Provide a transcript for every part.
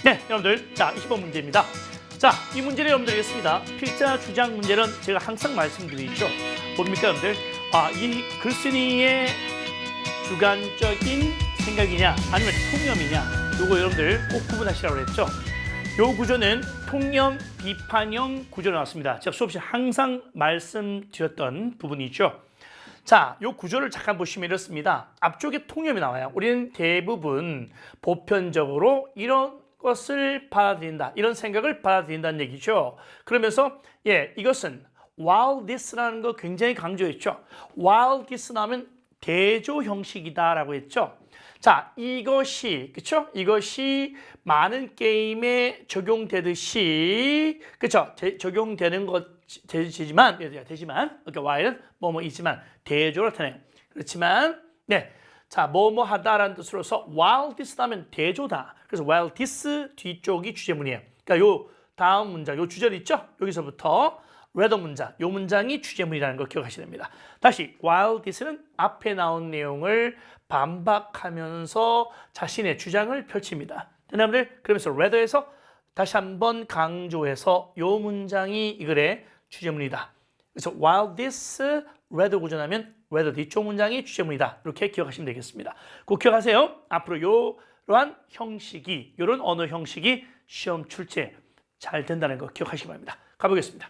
네, 여러분들, 자, 20번 문제입니다. 자, 이 문제를 여러분들 읽겠습니다. 필자 주장 문제는 제가 항상 말씀드리죠. 뭡니까, 여러분들? 이 글쓴이의 주관적인 생각이냐, 아니면 통념이냐, 요거 여러분들 꼭 구분하시라고 했죠. 요 구조는 통념 비판형 구조로 나왔습니다. 제가 수업 시간에 항상 말씀드렸던 부분이죠. 자, 요 구조를 잠깐 보시면 이렇습니다. 앞쪽에 통념이 나와요. 우리는 대부분 보편적으로 이런 것을 받아들인다, 이런 생각을 받아들인다는 얘기죠. 그러면서 이것은 while this라는 거 굉장히 강조했죠. while this 나오면 대조 형식이다라고 했죠. 자, 이것이 그렇죠? 이것이 많은 게임에 적용되듯이 그렇죠? 적용되는 것 되지만 이렇게 while은 뭐뭐이지만 대조로 나타내요. 그렇지만 자, 뭐뭐 하다라는 뜻으로서 while this 하면 대조다. 그래서 while this 뒤쪽이 주제문이에요. 그러니까 요 다음 문장, 요 주절 있죠? 여기서부터 rather 문장, 요 문장이 주제문이라는 걸 기억하셔야 됩니다. 다시 while this는 앞에 나온 내용을 반박하면서 자신의 주장을 펼칩니다. 여러분들, 그러면서 rather에서 다시 한번 강조해서 요 문장이 이 글의 주제문이다. 그래서 while this rather 구조하면 rather 뒤쪽 문장이 주제문이다. 이렇게 기억하시면 되겠습니다. 꼭 기억하세요. 앞으로 이러한 형식이, 이런 언어 형식이 시험 출제 잘 된다는 거 기억하시기 바랍니다. 가보겠습니다.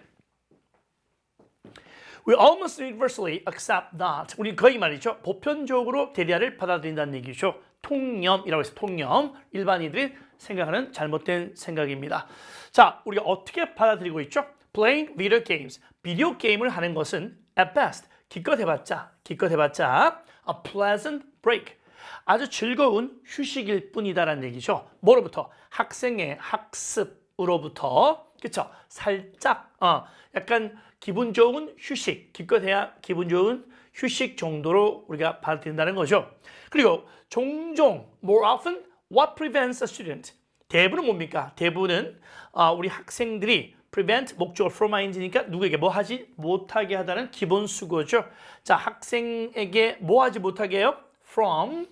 We almost universally accept that. 우리 거의 말이죠. 보편적으로 대리아를 받아들인다는 얘기죠. 통념이라고 해서 통념. 일반인들이 생각하는 잘못된 생각입니다. 자, 우리가 어떻게 받아들이고 있죠? Playing video games. 비디오 게임을 하는 것은 at best. 기껏 해봤자 a pleasant break. 아주 즐거운 휴식일 뿐이다라는 얘기죠. 뭐로부터? 학생의 학습으로부터. 그렇죠? 살짝 약간 기분 좋은 휴식, 기껏해야 기분 좋은 휴식 정도로 우리가 받아들인다는 거죠. 그리고 종종, more often, what prevents a student? 대부분은 뭡니까? 대부분은 우리 학생들이 prevent, 목적어 from ing니까 누구에게 뭐 하지 못하게 하다는 기본 수거죠. 자, 학생에게 뭐 하지 못하게 해요? From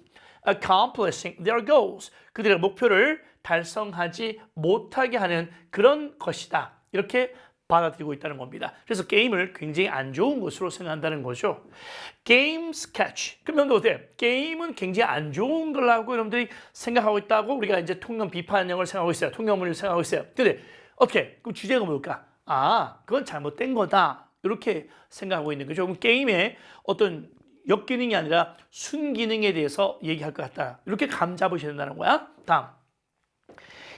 accomplishing their goals. 그들의 목표를 달성하지 못하게 하는 그런 것이다. 이렇게 받아들이고 있다는 겁니다. 그래서 게임을 굉장히 안 좋은 것으로 생각한다는 거죠. Games catch. 그러면 어때요? 게임은 굉장히 안 좋은 거라고 여러분들이 생각하고 있다고 우리가 이제 통념 비판형을 생각하고 있어요. 통념을 생각하고 있어요. 근데 어떻게? 그럼 주제가 뭘까? 그건 잘못된 거다. 이렇게 생각하고 있는 거죠. 그럼 게임의 어떤 역기능이 아니라 순기능에 대해서 얘기할 것 같다. 이렇게 감 잡으셔야 된다는 거야. 다음.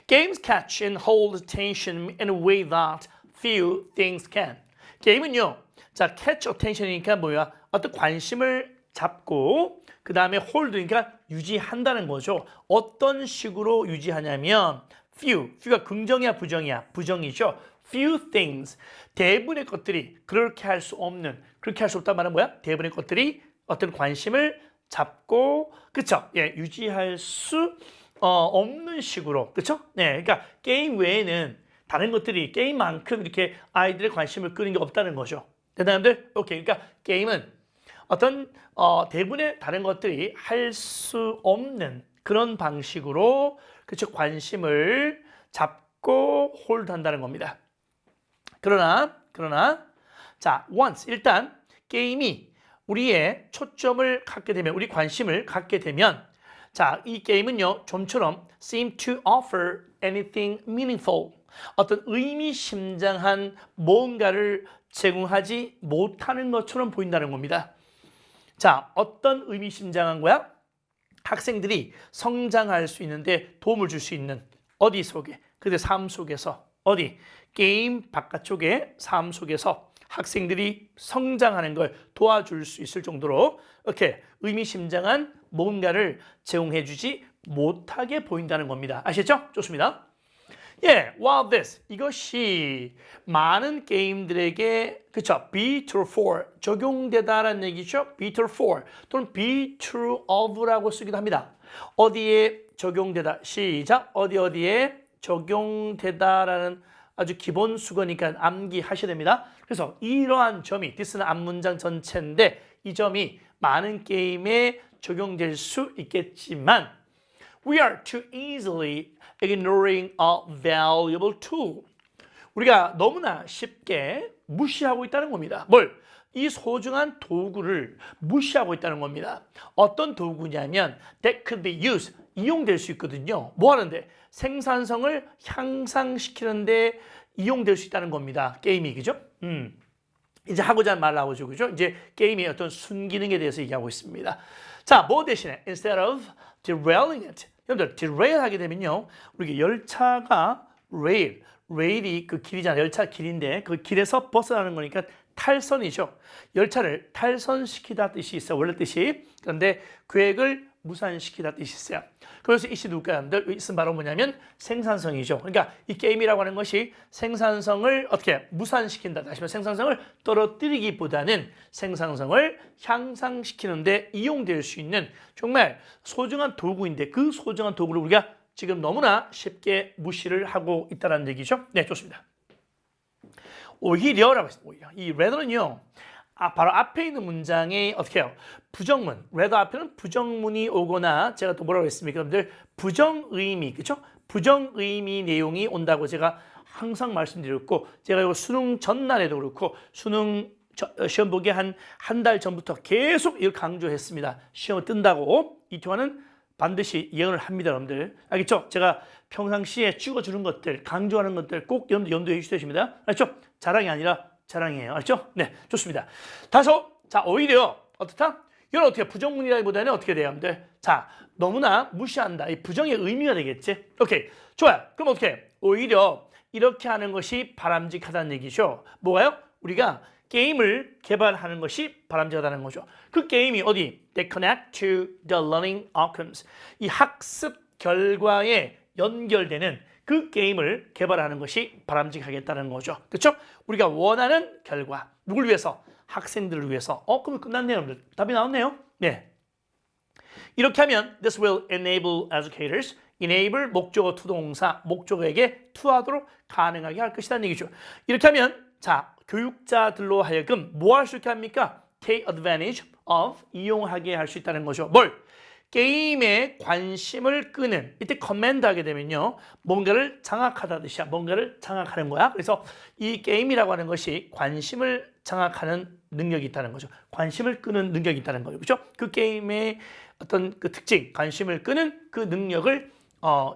Games catch and hold attention in a way that few things can. 게임은요. 자, catch attention이니까 뭐야? 어떤 관심을 잡고 그 다음에 hold니까 유지한다는 거죠. 어떤 식으로 유지하냐면 few가 긍정이야 부정이야? 부정이죠. few things. 대부분의 것들이 그렇게 할 수 없단 말은 뭐야? 대부분의 것들이 어떤 관심을 잡고 그쵸? 유지할 수 없는 식으로 그쵸? 그러니까 게임 외에는 다른 것들이 게임만큼 이렇게 아이들의 관심을 끄는 게 없다는 거죠. 대단한들? 오케이. 그러니까 게임은 어떤 대부분의 다른 것들이 할 수 없는 그런 방식으로 그쵸? 관심을 잡고 홀드한다는 겁니다. 그러나 자, once 일단 게임이 우리의 초점을 갖게 되면 우리 관심을 갖게 되면 자, 이 게임은요. 좀처럼 seem to offer anything meaningful. 어떤 의미심장한 뭔가를 제공하지 못하는 것처럼 보인다는 겁니다. 자, 어떤 의미심장한 거야? 학생들이 성장할 수 있는데 도움을 줄 수 있는 어디 속에? 그들의 삶 속에서 어디? 게임 바깥쪽의 삶 속에서 학생들이 성장하는 걸 도와줄 수 있을 정도로 이렇게 의미심장한 뭔가를 제공해주지 못하게 보인다는 겁니다. 아시겠죠? 좋습니다. while this 이것이 많은 게임들에게 그쵸? be true for 적용되다라는 얘기죠. be true for 또는 be true of라고 쓰기도 합니다. 어디에 적용되다 시작 어디에 적용되다라는 아주 기본 수거니까 암기하셔야 됩니다. 그래서 이러한 점이 this는 앞문장 전체인데 이 점이 많은 게임에 적용될 수 있겠지만 We are too easily ignoring a valuable tool. 우리가 너무나 쉽게 무시하고 있다는 겁니다. 뭘? 이 소중한 도구를 무시하고 있다는 겁니다. 어떤 도구냐면 that could be used, 이용될 수 있거든요. 뭐 하는데? 생산성을 향상시키는데 이용될 수 있다는 겁니다. 게임이, 그죠? 이제 하고자 하는 말 나오죠, 그죠? 이제 게임의 어떤 순기능에 대해서 얘기하고 있습니다. 자, 뭐 대신에 instead of derailing it, 여러분들 derail 하게 되면요, 우리 열차가 레일이 그 길이잖아요. 열차 길인데 그 길에서 벗어나는 거니까 탈선이죠. 열차를 탈선시키다 뜻이 있어요. 원래 뜻이. 그런데 계획을 무산시키다 뜻이 있어요. 그래서 이 시 누굴까요? 있은 바로 뭐냐면 생산성이죠. 그러니까 이 게임이라고 하는 것이 생산성을 어떻게 무산시킨다. 다시 말해 생산성을 떨어뜨리기보다는 생산성을 향상시키는데 이용될 수 있는 정말 소중한 도구인데 그 소중한 도구를 우리가 지금 너무나 쉽게 무시를 하고 있다는 얘기죠. 네, 좋습니다. 오히려라고 했습니다. 오히려. 이 rather는요, 바로 앞에 있는 문장에 어떻게 해요? 부정문. rather 앞에는 부정문이 오거나 제가 또 뭐라고 했습니까? 여러분들 부정의미, 그렇죠? 부정의미 내용이 온다고 제가 항상 말씀드렸고, 제가 이거 수능 전날에도 그렇고 수능 시험 보기 한 달 전부터 계속 이걸 강조했습니다. 시험을 뜬다고 이 동안은 반드시 예언을 합니다, 여러분들. 알겠죠? 제가 평상시에 찍어주는 것들, 강조하는 것들 꼭 염두해 주셔야 됩니다. 알겠죠? 자랑이 아니라 자랑이에요. 알겠죠? 네, 좋습니다. 다소, 자, 오히려 어떻다? 이건 어떻게 부정문이라기보다는 어떻게 돼요, 여러분들? 자, 너무나 무시한다. 이 부정의 의미가 되겠지? 오케이, 좋아요. 그럼 어떻게? 오히려 이렇게 하는 것이 바람직하다는 얘기죠. 뭐가요? 우리가 게임을 개발하는 것이 바람직하다는 거죠. 그 게임이 어디? They connect to the learning outcomes. 이 학습 결과에 연결되는 그 게임을 개발하는 것이 바람직하겠다는 거죠. 그렇죠? 우리가 원하는 결과. 누굴 위해서? 학생들을 위해서. 그럼 끝났네요, 여러분들. 답이 나왔네요. 네. 이렇게 하면 this will enable educators. enable 목적어 투동사, 목적어에게 투하도록 가능하게 할 것이라는 얘기죠. 이렇게 하면 자, 교육자들로 하여금 뭐 할 수 있게 합니까? take advantage of, 이용하게 할 수 있다는 거죠. 뭘? 게임에 관심을 끄는, 이때 커맨드 하게 되면요, 뭔가를 장악하다 뜻이야. 뭔가를 장악하는 거야. 그래서 이 게임이라고 하는 것이 관심을 장악하는 능력이 있다는 거죠. 관심을 끄는 능력이 있다는 거죠. 그렇죠? 그 게임의 어떤 그 특징, 관심을 끄는 그 능력을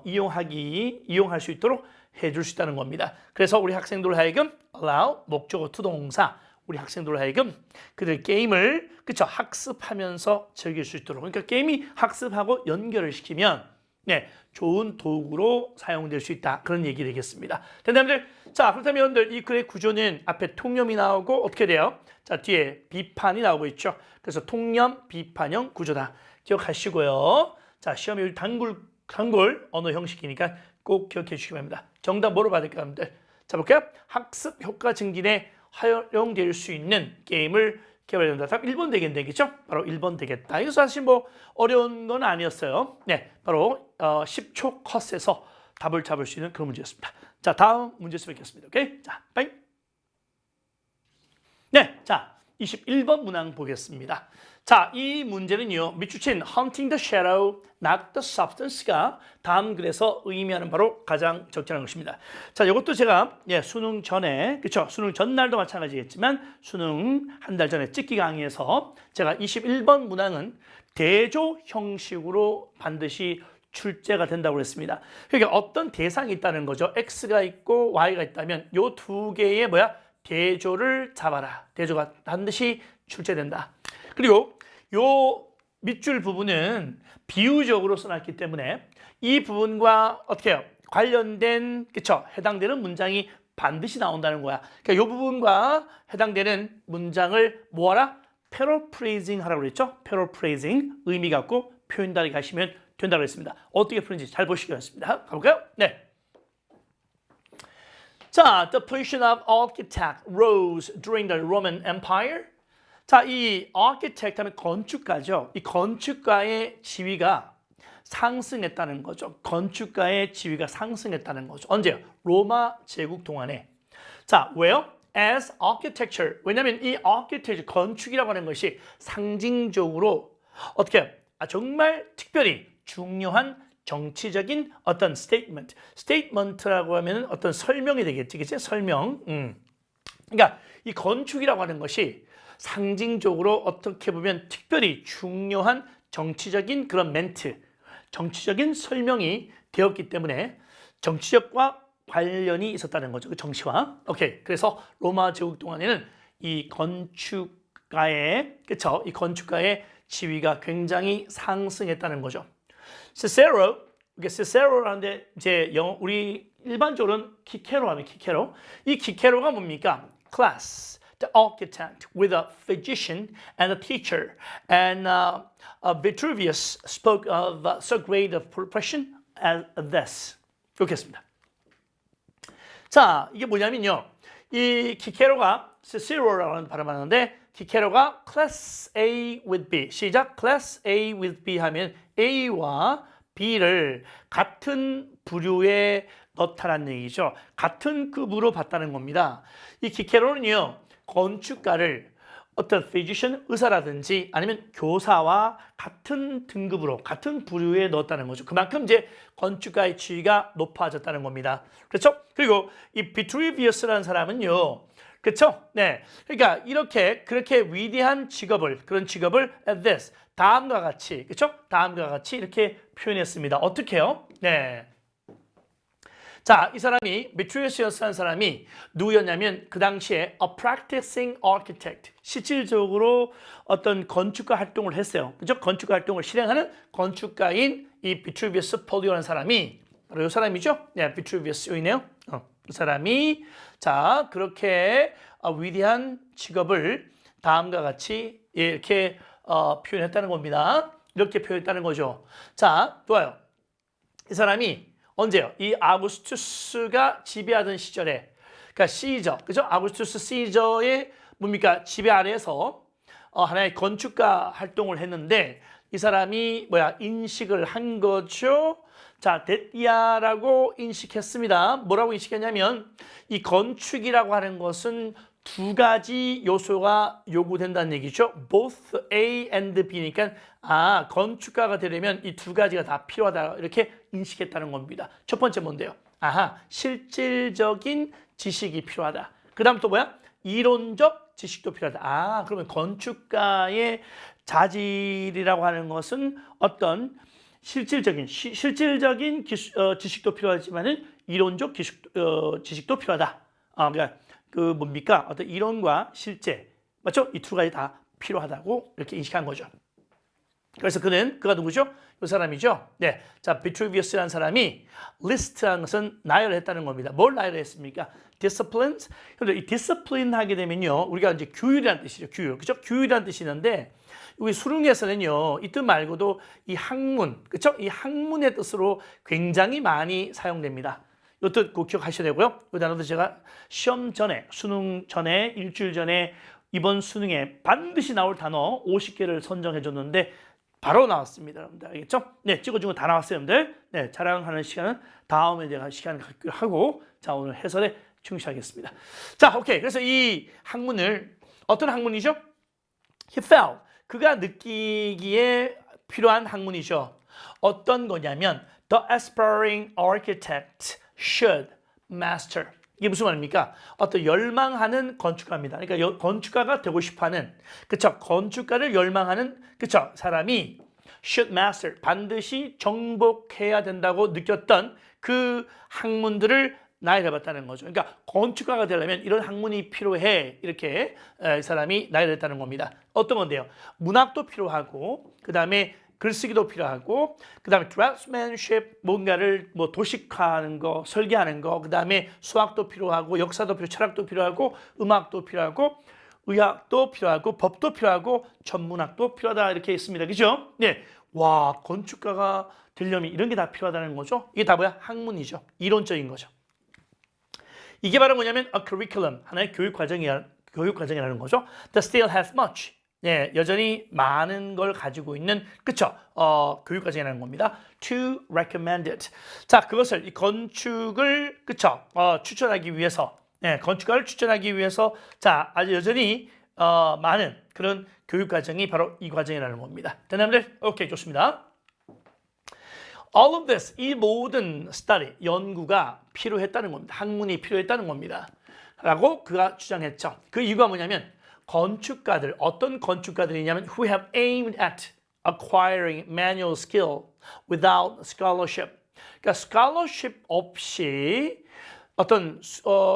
이용할 수 있도록 해줄 수 있다는 겁니다. 그래서 우리 학생들 하여금 allow, 목적어 투동사, 우리 학생들 하여금 그들 게임을 그쵸 학습하면서 즐길 수 있도록, 그러니까 게임이 학습하고 연결을 시키면 네, 좋은 도구로 사용될 수 있다. 그런 얘기 되겠습니다. 된다들. 자, 그렇다면 여러분들 이 글의 구조는 앞에 통념이 나오고 어떻게 돼요? 자, 뒤에 비판이 나오고 있죠. 그래서 통념 비판형 구조다. 기억하시고요. 자, 시험이 단골 언어 형식이니까 꼭 기억해 주시기 바랍니다. 정답 뭐로 받을까요, 여러분들? 자, 볼게요. 학습 효과 증진에 활용될 수 있는 게임을 개발된다. 답 1번 되겠죠? 바로 1번 되겠다. 이거 사실 뭐 어려운 건 아니었어요. 네, 바로 10초 컷에서 답을 잡을 수 있는 그런 문제였습니다. 자, 다음 문제 수뵙겠습니다. 오케이? 자, 빠이. 네, 자, 21번 문항 보겠습니다. 자, 이 문제는요, 밑줄친 hunting the shadow, not the substance가 다음 글에서 의미하는 바로 가장 적절한 것입니다. 자, 이것도 제가 수능 전에, 그렇죠? 수능 전날도 마찬가지겠지만 수능 한 달 전에 찍기 강의에서 제가 21번 문항은 대조 형식으로 반드시 출제가 된다고 했습니다. 그러니까 어떤 대상이 있다는 거죠. X가 있고 Y가 있다면 이 두 개의 대조를 잡아라. 대조가 반드시 출제된다. 그리고 요 밑줄 부분은 비유적으로 써놨기 때문에 이 부분과 어떻게 해요? 관련된, 그쵸? 해당되는 문장이 반드시 나온다는 거야. 그러니까 이 부분과 해당되는 문장을 뭐하라? 패러프레이징 하라고 그랬죠? 패러프레이징, 의미 갖고 표현 다르게 하시면 된다고 했습니다. 어떻게 푸는지 잘 보시기 바랍니다. 가볼까요? 네. 자, the position of architect rose during the Roman Empire. 자, 이 architect 하면 건축가죠. 이 건축가의 지위가 상승했다는 거죠. 건축가의 지위가 상승했다는 거죠. 언제요? 로마 제국 동안에. 자, 왜요? As architecture. 왜냐하면 이 architecture, 건축이라고 하는 것이 상징적으로 어떻게 정말 특별히 중요한 정치적인 어떤 statement. statement라고 하면 어떤 설명이 되겠지, 그치? 설명. 그러니까 이 건축이라고 하는 것이 상징적으로 어떻게 보면 특별히 중요한 정치적인 그런 멘트, 정치적인 설명이 되었기 때문에 정치적과 관련이 있었다는 거죠. 그 정치와. 오케이. 그래서 로마 제국 동안에는 이 건축가의, 그쵸? 이 건축가의 지위가 굉장히 상승했다는 거죠. 시세로, 이게 시세로라는데 이제 우리 일반적으로는 키케로 하면 키케로. 이 키케로가 뭡니까? Class, the architect with a physician and a teacher. And Vitruvius spoke of so great a profession as this. 이렇게 했습니다. 자, 이게 뭐냐면요. 이 키케로가 시세로라는 발음하는데 키케로가 class A with B. 시작. class A with B 하면 A와 B를 같은 부류에 넣다라는 얘기죠. 같은 급으로 봤다는 겁니다. 이 키케로는요. 건축가를 어떤 physician, 의사라든지 아니면 교사와 같은 등급으로, 같은 부류에 넣었다는 거죠. 그만큼 이제 건축가의 지위가 높아졌다는 겁니다. 그렇죠? 그리고 이 비트루비우스라는 사람은요. 그렇죠? 네. 그러니까 그렇게 위대한 직업을, 그런 직업을 this, 다음과 같이, 그렇죠? 다음과 같이 이렇게 표현했습니다. 어떻게요? 네. 자, 이 사람이 비트루비우스라는 사람이 누구였냐면 그 당시에 a practicing architect, 실질적으로 어떤 건축가 활동을 했어요. 그죠? 건축가 활동을 실행하는 건축가인 이 비트루비우스 폴리오라는 사람이 바로 이 사람이죠? 네, 비트루비우스이네요. 이 사람이 자, 그렇게 위대한 직업을 다음과 같이 이렇게 표현했다는 겁니다. 이렇게 표현했다는 거죠. 자, 좋아요. 이 사람이 언제요? 이 아구스투스가 지배하던 시절에, 그러니까 시저, 그죠? 아구스투스 시저의 뭡니까? 지배 아래에서 하나의 건축가 활동을 했는데 이 사람이 인식을 한 거죠. 자, 데띠아라고 인식했습니다. 뭐라고 인식했냐면 이 건축이라고 하는 것은 두 가지 요소가 요구된다는 얘기죠. Both A and B니까 건축가가 되려면 이 두 가지가 다 필요하다 이렇게 인식했다는 겁니다. 첫 번째 뭔데요? 실질적인 지식이 필요하다. 그 다음 또 뭐야? 이론적 지식도 필요하다. 그러면 건축가의 자질이라고 하는 것은 어떤 실질적인 지식도 필요하지만은 이론적 지식도 필요하다. 그러니까 뭡니까? 어떤 이론과 실제, 맞죠? 이 두 가지 다 필요하다고 이렇게 인식한 거죠. 그래서 그가 누구죠? 이 사람이죠. 네, 자, 비트루비우스라는 사람이 리스트라는 것은 나열했다는 겁니다. 뭘 나열했습니까? disciplines. 그런데 이 discipline 하게 되면요, 우리가 이제 규율이라는 뜻이죠. 규율, 그죠? 규율이라는 뜻이 있는데 여기 수능에서는요, 이 뜻 말고도 이 학문, 그죠? 이 학문의 뜻으로 굉장히 많이 사용됩니다. 이 뜻 꼭 기억하셔야 되고요. 이 단어도 제가 시험 전에, 수능 전에, 일주일 전에 이번 수능에 반드시 나올 단어 50개를 선정해 줬는데 바로 나왔습니다. 여러분들 알겠죠? 네, 찍어준 거 다 나왔어요, 여러분들. 네, 자랑하는 시간은 다음에 제가 시간을 갖기로 하고, 자, 오늘 해설에 충실하겠습니다. 자, 오케이. 그래서 이 학문을, 어떤 학문이죠? He felt, 그가 느끼기에 필요한 학문이죠. 어떤 거냐면 The aspiring architect should master. 이게 무슨 말입니까? 어떤 열망하는 건축가입니다. 그러니까 건축가가 되고 싶어하는, 그쵸? 건축가를 열망하는, 그쵸? 사람이 should master, 반드시 정복해야 된다고 느꼈던 그 학문들을 나열해봤다는 거죠. 그러니까 건축가가 되려면 이런 학문이 필요해. 이렇게 이 사람이 나열했다는 겁니다. 어떤 건데요? 문학도 필요하고, 그 다음에 글쓰기도 필요하고, 그 다음에 draftsmanship, 뭔가를 도식화하는 거, 설계하는 거, 그 다음에 수학도 필요하고, 역사도 필요하고, 철학도 필요하고, 음악도 필요하고, 의학도 필요하고, 법도 필요하고, 천문학도 필요하다 이렇게 있습니다. 그죠? 네. 와, 건축가가 되려면 이런 게 다 필요하다는 거죠. 이게 다 뭐야? 학문이죠. 이론적인 거죠. 이게 바로 뭐냐면 a curriculum, 하나의 교육 과정이라는 거죠. The still has much. 네, 여전히 많은 걸 가지고 있는, 그쵸? 교육 과정이라는 겁니다. To recommend it. 자, 그것을, 이 건축을, 그쵸? 추천하기 위해서, 네, 건축가를 추천하기 위해서, 자, 아주 여전히, 많은 그런 교육 과정이 바로 이 과정이라는 겁니다. 됐나요? 오케이, 좋습니다. All of this, 이 모든 study, 연구가 필요했다는 겁니다. 학문이 필요했다는 겁니다. 라고 그가 주장했죠. 그 이유가 뭐냐면 건축가들, 어떤 건축가들이냐면 who have aimed at acquiring manual skill without scholarship. 그러니까 scholarship 없이 어떤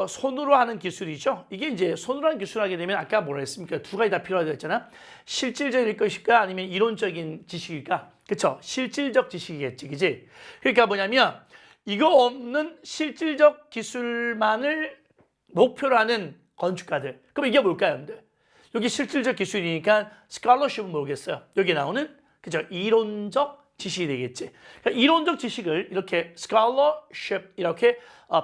손으로 하는 기술이죠. 이게 이제 손으로 하는 기술을 하게 되면 아까 뭐라 했습니까? 두 가지 다 필요하다고 했잖아. 실질적일 것일까 아니면 이론적인 지식일까? 그렇죠? 실질적 지식이겠지. 그지? 그러니까 뭐냐면 이거 없는 실질적 기술만을 목표로 하는 건축가들. 그럼 이게 뭘까요, 여러분들? 여기 실질적 기술이니까 스칼러십은 뭐겠어요? 여기 나오는 그죠? 이론적 지식이 되겠지. 그러니까 이론적 지식을 이렇게 scholarship 이렇게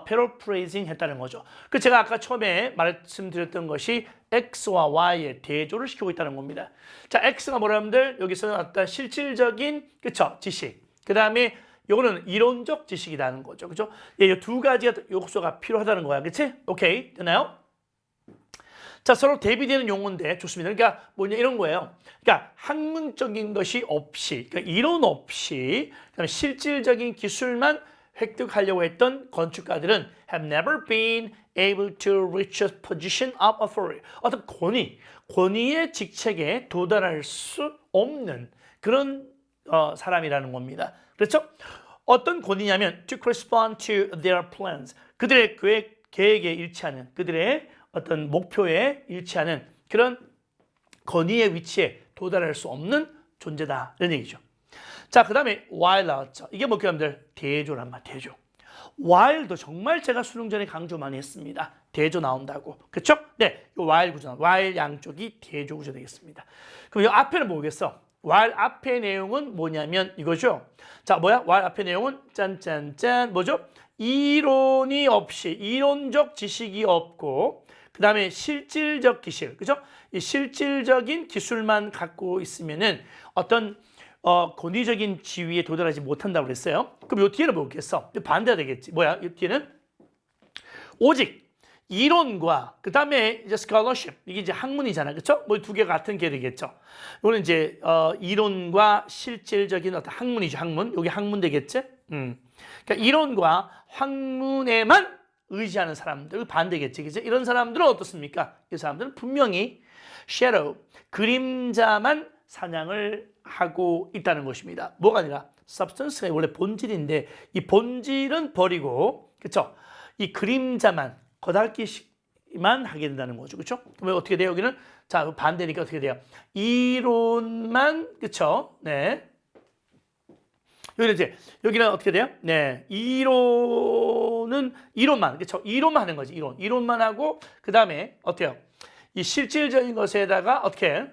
paraphrasing 했다는 거죠. 그 제가 아까 처음에 말씀드렸던 것이 X와 Y의 대조를 시키고 있다는 겁니다. 자, X가 뭐라 하면 여기서는 어떤 실질적인 그쵸? 지식. 그 다음에 요거는 이론적 지식이라는 거죠. 그죠? 이 두 가지가 요소가 필요하다는 거야. 그치? 오케이. 되나요? 자, 서로 대비되는 용어인데 좋습니다. 그러니까 뭐냐 이런 거예요. 그러니까 학문적인 것이 없이, 그러니까 이론 없이, 그다음에 실질적인 기술만 획득하려고 했던 건축가들은 have never been able to reach a position of authority. 어떤 권위의 직책에 도달할 수 없는 그런 사람이라는 겁니다. 그렇죠? 어떤 권위냐면 to correspond to their plans. 그들의 계획에 일치하는 그들의 어떤 목표에 일치하는 그런 권위의 위치에 도달할 수 없는 존재다. 이런 얘기죠. 자, 그 다음에 while 나왔죠. 이게 뭐게 여러분들? 대조란 말, 대조. while도 정말 제가 수능 전에 강조 많이 했습니다. 대조 나온다고. 그쵸? 네, 이 while 구조, while 양쪽이 대조 구조 되겠습니다. 그럼 이 앞에는 뭐겠어? while 앞의 내용은 뭐냐면 이거죠. 자, 뭐야? while 앞의 내용은 짠짠짠 뭐죠? 이론이 없이, 이론적 지식이 없고 그 다음에 실질적 기술, 그죠? 이 실질적인 기술만 갖고 있으면은 어떤 권위적인 지위에 도달하지 못한다고 그랬어요. 그럼 요 뒤에는 뭐겠어? 반대가 되겠지. 뭐야? 이 뒤에는 오직 이론과 그 다음에 이제 scholarship 이게 이제 학문이잖아, 그렇죠? 뭐 두 개 같은 게 되겠죠. 이거는 이제 이론과 실질적인 어떤 학문이죠, 학문. 여기 학문 되겠지? 그러니까 이론과 학문에만 의지하는 사람들 반대겠지, 그치? 이런 사람들은 어떻습니까? 이 사람들은 분명히 shadow, 그림자만 사냥을 하고 있다는 것입니다. 뭐가 아니라 substance가 원래 본질인데 이 본질은 버리고, 그쵸? 이 그림자만 거달기만 하게 된다는 거죠, 그쵸? 그러면 어떻게 돼요? 여기는 자 반대니까 어떻게 돼요? 이론만, 그쵸? 네. 여기는 어떻게 돼요? 네, 이론만, 그렇죠? 이론만 하는 거지, 이론만 하고 그 다음에 어때요? 이 실질적인 것에다가 어떻게?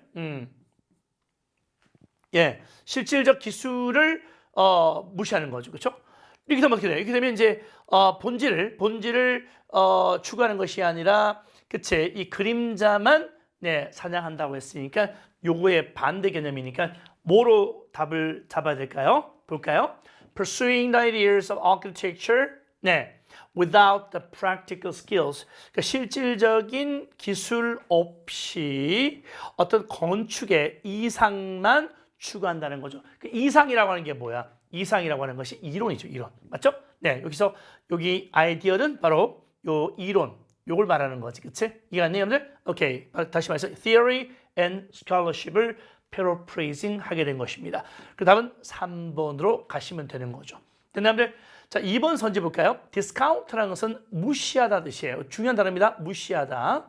실질적 기술을 무시하는 거죠, 그렇죠? 이렇게 되면 어떻게 돼요? 이렇게 되면 이제 본질을 추구하는 것이 아니라, 그치? 이 그림자만 사냥한다고 했으니까 요거의 반대 개념이니까 뭐로 답을 잡아야 될까요? 볼까요? Pursuing the ideas of architecture, without the practical skills. 그러니까 실질적인 기술 없이 어떤 건축의 이상만 추구한다는 거죠. 그 이상이라고 하는 게 뭐야? 이상이라고 하는 것이 이론이죠, 이론. 맞죠? 네, 여기서 여기 아이디어는 바로 요 이론, 요걸 말하는 거지, 그치? 이해갔니, 여러분들? 오케이, 다시 말해서 theory and scholarship을 paraphrasing 하게 된 것입니다. 그 다음은 3번으로 가시면 되는 거죠. 여러분들, 자 2번 선지 볼까요? discount라는 것은 무시하다 뜻이에요. 중요한 단어입니다. 무시하다.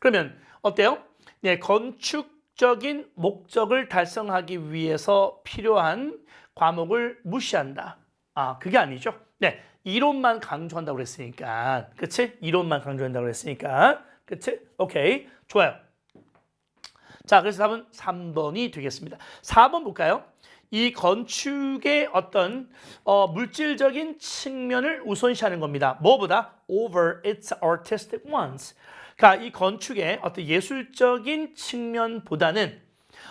그러면 어때요? 네, 건축적인 목적을 달성하기 위해서 필요한 과목을 무시한다. 그게 아니죠. 네, 이론만 강조한다고 그랬으니까, 그치? 이론만 강조한다고 그랬으니까, 그치? 오케이, 좋아요. 자, 그래서 답은 3번이 되겠습니다. 4번 볼까요? 이 건축의 어떤 물질적인 측면을 우선시하는 겁니다. 뭐보다? over its artistic ones. 그러니까 이 건축의 어떤 예술적인 측면보다는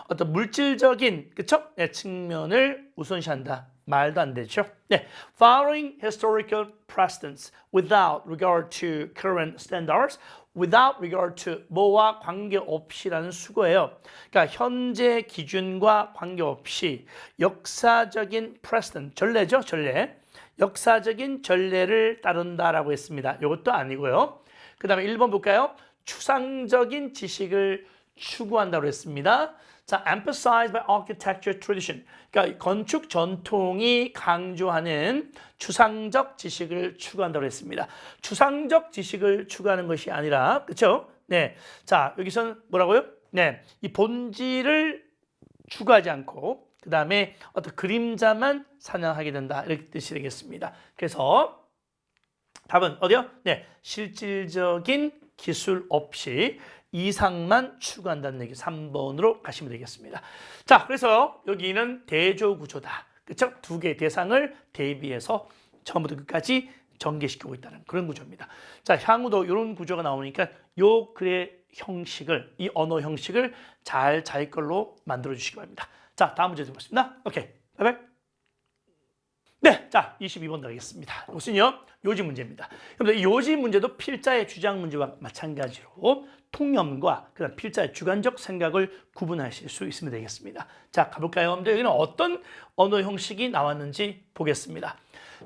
어떤 물질적인, 그쵸? 측면을 우선시한다. 말도 안 되죠. 네, following historical precedents without regard to current standards, without regard to 뭐와 관계없이라는 수거예요. 그러니까 현재 기준과 관계없이 역사적인 precedent, 전례죠, 전례. 역사적인 전례를 따른다라고 했습니다. 이것도 아니고요. 그 다음에 1번 볼까요? 추상적인 지식을 추구한다고 했습니다. 자, emphasized by architecture tradition. 그러니까 건축 전통이 강조하는 추상적 지식을 추구한다고 했습니다. 추상적 지식을 추구하는 것이 아니라, 그렇죠? 네. 자, 여기서는 뭐라고요? 네. 이 본질을 추구하지 않고 그 다음에 어떤 그림자만 사냥하게 된다. 이렇게 뜻이 되겠습니다. 그래서 답은 어디요? 네. 실질적인 기술 없이 이상만 추구한다는 얘기 3번으로 가시면 되겠습니다. 자, 그래서 여기는 대조구조다. 그렇죠? 두 개의 대상을 대비해서 처음부터 끝까지 전개시키고 있다는 그런 구조입니다. 자, 향후도 이런 구조가 나오니까 요 글의 형식을, 이 언어 형식을 잘 자기 걸로 만들어 주시기 바랍니다. 자, 다음 문제 드리겠습니다. 오케이, 바이바이. 네, 자, 22번 가겠습니다. 이것은요, 요지 문제입니다. 그런데 요지 문제도 필자의 주장 문제와 마찬가지로 통념과 그다음 필자의 주관적 생각을 구분하실 수 있으면 되겠습니다. 자, 가볼까요? 근데 여기는 어떤 언어 형식이 나왔는지 보겠습니다.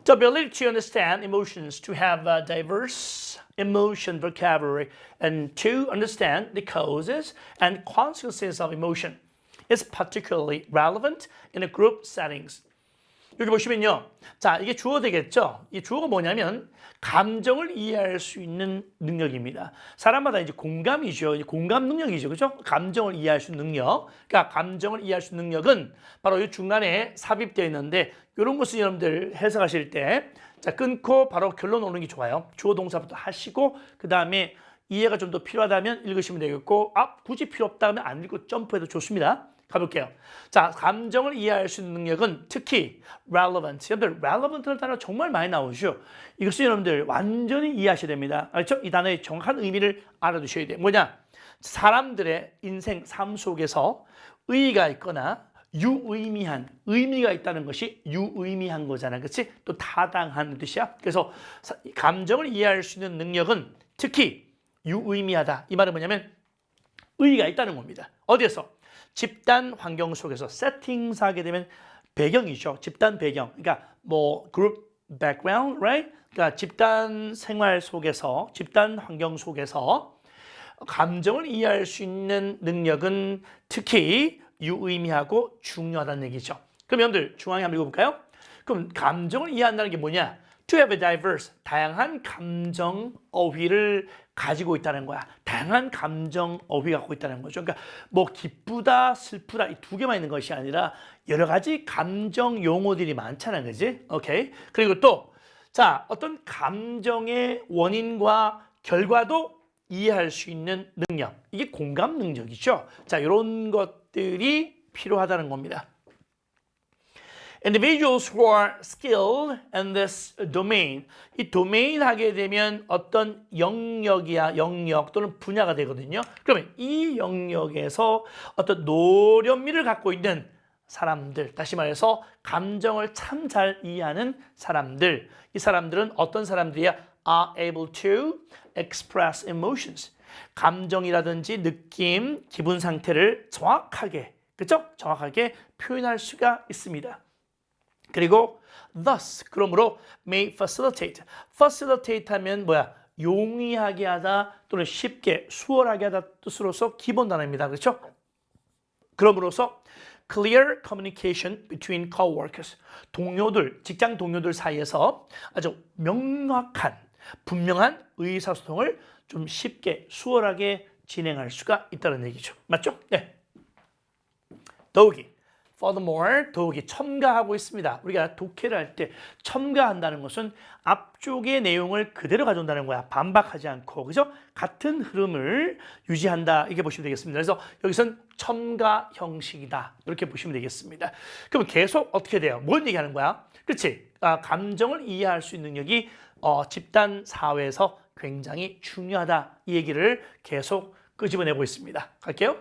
The ability to understand emotions, to have a diverse emotion vocabulary, and to understand the causes and consequences of emotion is particularly relevant in a group settings. 여기 보시면요. 자, 이게 주어 되겠죠? 이 주어가 뭐냐면 감정을 이해할 수 있는 능력입니다. 사람마다 이제 공감이죠. 공감 능력이죠. 그죠? 감정을 이해할 수 있는 능력. 그러니까 감정을 이해할 수 있는 능력은 바로 이 중간에 삽입되어 있는데 이런 것을 여러분들 해석하실 때 자, 끊고 바로 결론 오는 게 좋아요. 주어 동사부터 하시고 그 다음에 이해가 좀 더 필요하다면 읽으시면 되겠고 굳이 필요 없다 하면 안 읽고 점프해도 좋습니다. 가볼게요. 자, 감정을 이해할 수 있는 능력은 특히 relevant. 여러분들 relevant라는 단어 정말 많이 나오죠. 이것은 여러분들 완전히 이해하셔야 됩니다. 알죠? 이 단어의 정확한 의미를 알아두셔야 돼요. 뭐냐? 사람들의 인생, 삶 속에서 의의가 있거나 유의미한, 의미가 있다는 것이 유의미한 거잖아. 그렇지? 또 타당한 뜻이야. 그래서 감정을 이해할 수 있는 능력은 특히 유의미하다. 이 말은 뭐냐면 의의가 있다는 겁니다. 어디에서? 집단 환경 속에서 세팅하게 되면 배경이죠. 집단 배경. 그러니까 뭐 group background, right? 그러니까 집단 생활 속에서, 집단 환경 속에서 감정을 이해할 수 있는 능력은 특히 유의미하고 중요하다는 얘기죠. 그럼 여러분들 중앙에 한번 읽어볼까요? 그럼 감정을 이해한다는 게 뭐냐? To have a diverse, 다양한 감정 어휘를 가지고 있다는 거야. 다양한 감정 어휘 갖고 있다는 거죠. 그러니까 뭐 기쁘다, 슬프다 이 두 개만 있는 것이 아니라 여러 가지 감정 용어들이 많잖아, 그지? 오케이. 그리고 또 자, 어떤 감정의 원인과 결과도 이해할 수 있는 능력. 이게 공감 능력이죠. 자, 이런 것들이 필요하다는 겁니다. Individuals who are skilled in this domain. 이 도메인 하게 되면 어떤 영역이야, 영역 또는 분야가 되거든요. 그러면 이 영역에서 어떤 노련미를 갖고 있는 사람들, 다시 말해서 감정을 참 잘 이해하는 사람들. 이 사람들은 어떤 사람들이야? Are able to express emotions. 감정이라든지 느낌, 기분 상태를 정확하게, 그렇죠? 정확하게 표현할 수가 있습니다. 그리고 thus, 그러므로 may facilitate. facilitate 하면 뭐야? 용이하게 하다 또는 쉽게, 수월하게 하다 뜻으로서 기본 단어입니다. 그렇죠? 그러므로서 clear communication between coworkers. 동료들, 직장 동료들 사이에서 아주 명확한, 분명한 의사소통을 좀 쉽게, 수월하게 진행할 수가 있다는 얘기죠. 맞죠? 네. 더욱이. Furthermore, 더욱이 첨가하고 있습니다. 우리가 독해를 할 때 첨가한다는 것은 앞쪽의 내용을 그대로 가져온다는 거야. 반박하지 않고, 그죠? 같은 흐름을 유지한다. 이렇게 보시면 되겠습니다. 그래서 여기선 첨가 형식이다. 이렇게 보시면 되겠습니다. 그럼 계속 어떻게 돼요? 뭘 얘기하는 거야? 그렇지? 감정을 이해할 수 있는 능력이 집단 사회에서 굉장히 중요하다. 이 얘기를 계속 끄집어내고 있습니다. 갈게요.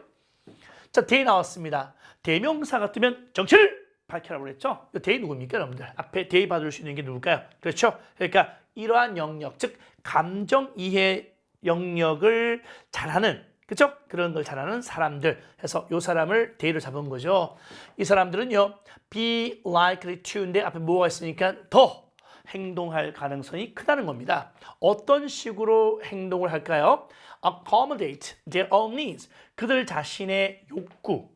자, 대 나왔습니다. 대명사 같으면 정치를 밝혀라고 그랬죠? they 누굽니까, 여러분들? 앞에 they 받을 수 있는 게 누굴까요? 그렇죠? 그러니까 이러한 영역, 즉 감정 이해 영역을 잘하는, 그렇죠? 그런 걸 잘하는 사람들 해서 이 사람을 they로 잡은 거죠. 이 사람들은요, be likely to인데 앞에 뭐가 있으니까 더 행동할 가능성이 크다는 겁니다. 어떤 식으로 행동을 할까요? accommodate their own needs. 그들 자신의 욕구,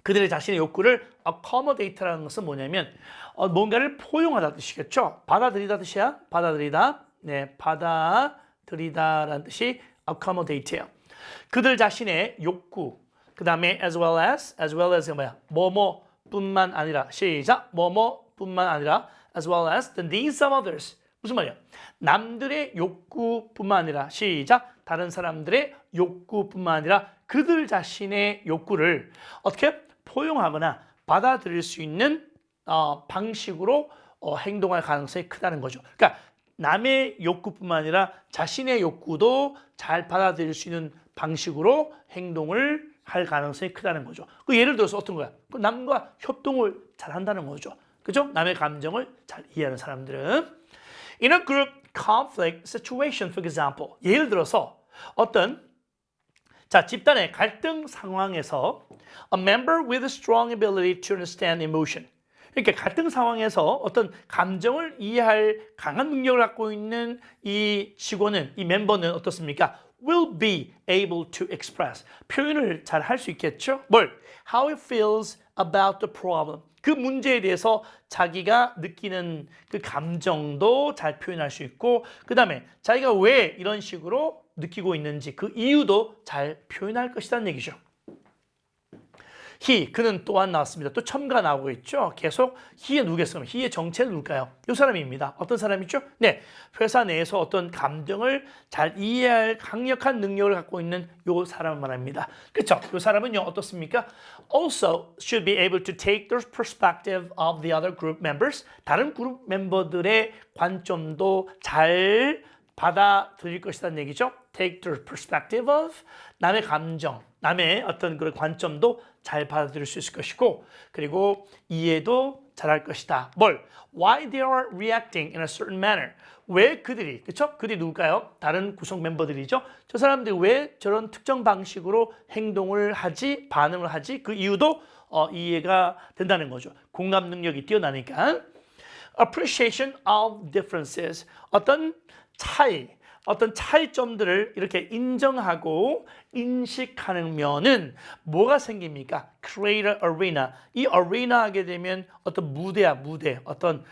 그들의 자신의 욕구를 accommodate라는 것은 뭐냐면 뭔가를 포용하다는 뜻이겠죠. 받아들이다 뜻이야. 받아들이다. 네, 받아들이다라는 뜻이 accommodate예요. 그들 자신의 욕구, 그 다음에 as well as 뭐야? 뭐뭐뿐만 아니라, 시작. 뭐뭐뿐만 아니라 as well as the needs of others. 무슨 말이야? 남들의 욕구뿐만 아니라, 시작. 다른 사람들의 욕구뿐만 아니라 그들 자신의 욕구를 어떻게 포용하거나 받아들일 수 있는 방식으로 행동할 가능성이 크다는 거죠. 그러니까 남의 욕구뿐만 아니라 자신의 욕구도 잘 받아들일 수 있는 방식으로 행동을 할 가능성이 크다는 거죠. 그 예를 들어서 어떤 거야? 그 남과 협동을 잘 한다는 거죠. 그죠? 남의 감정을 잘 이해하는 사람들은 in a group conflict situation, for example. 예를 들어서 어떤 집단의 갈등 상황에서 a member with a strong ability to understand emotion. 그러니까 갈등 상황에서 어떤 감정을 이해할 강한 능력을 갖고 있는 이 직원은, 이 멤버는 어떻습니까? will be able to express. 표현을 잘 할 수 있겠죠? 뭘? How it feels about the problem. 그 문제에 대해서 자기가 느끼는 그 감정도 잘 표현할 수 있고, 그 다음에 자기가 왜 이런 식으로 느끼고 있는지 그 이유도 잘 표현할 것이라는 얘기죠. 그는 또한 나왔습니다. 또 첨가 나오고 있죠. 계속 he의 누구겠어요? he의 정체는 누굴까요? 이 사람입니다. 어떤 사람이죠? 네, 회사 내에서 어떤 감정을 잘 이해할 강력한 능력을 갖고 있는 이 사람을 말합니다. 그렇죠? 이 사람은요, 어떻습니까? Also should be able to take the perspective of the other group members. 다른 그룹 멤버들의 관점도 잘 받아들일 것이라는 얘기죠. Take the perspective of 남의 감정, 남의 어떤 그런 관점도 잘 받아들일 수 있을 것이고, 그리고 이해도 잘할 것이다. 뭘? Why they are reacting in a certain manner. 왜 그들이, 그렇죠? 그들이 누굴까요? 다른 구성 멤버들이죠. 저 사람들이 왜 저런 특정 방식으로 행동을 하지, 반응을 하지, 그 이유도 이해가 된다는 거죠. 공감 능력이 뛰어나니까. Appreciation of differences. 어떤 차이점들을 이렇게 인정하고 인식하면은 뭐가 생깁니까? Create an arena. 이 arena 하게 되면 어떤 무대야, 무대. 어떤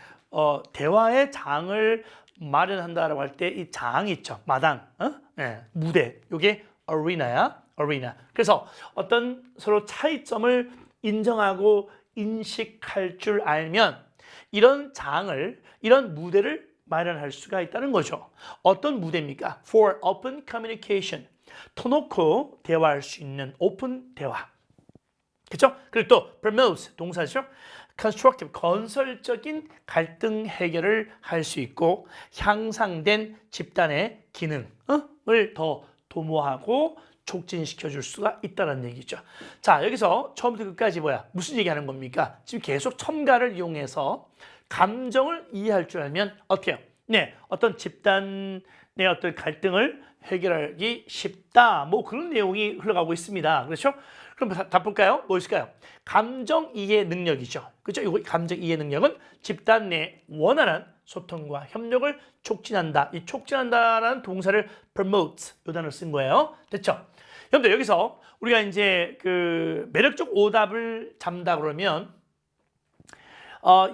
대화의 장을 마련한다라고 할 때 이 장 있죠. 마당, 네, 무대. 이게 arena야, arena. 그래서 어떤 서로 차이점을 인정하고 인식할 줄 알면 이런 장을, 이런 무대를 마련할 수가 있다는 거죠. 어떤 무대입니까? For open communication. 터놓고 대화할 수 있는 오픈 대화. 그렇죠? 그리고 또 promote 동사죠. constructive 건설적인 갈등 해결을 할 수 있고 향상된 집단의 기능을 더 도모하고 촉진시켜 줄 수가 있다는 얘기죠. 자, 여기서 처음부터 끝까지 무슨 얘기하는 겁니까? 지금 계속 첨가를 이용해서 감정을 이해할 줄 알면 어때요? 네, 어떤 집단의 어떤 갈등을 해결하기 쉽다. 뭐 그런 내용이 흘러가고 있습니다. 그렇죠? 그럼 다 볼까요? 뭐 있을까요? 감정 이해 능력이죠. 그렇죠? 이거 감정 이해 능력은 집단 내 원활한 소통과 협력을 촉진한다. 이 촉진한다라는 동사를 promote 이 단어를 쓴 거예요. 됐죠? 여러분들 여기서 우리가 이제 그 매력적 오답을 잡는다 그러면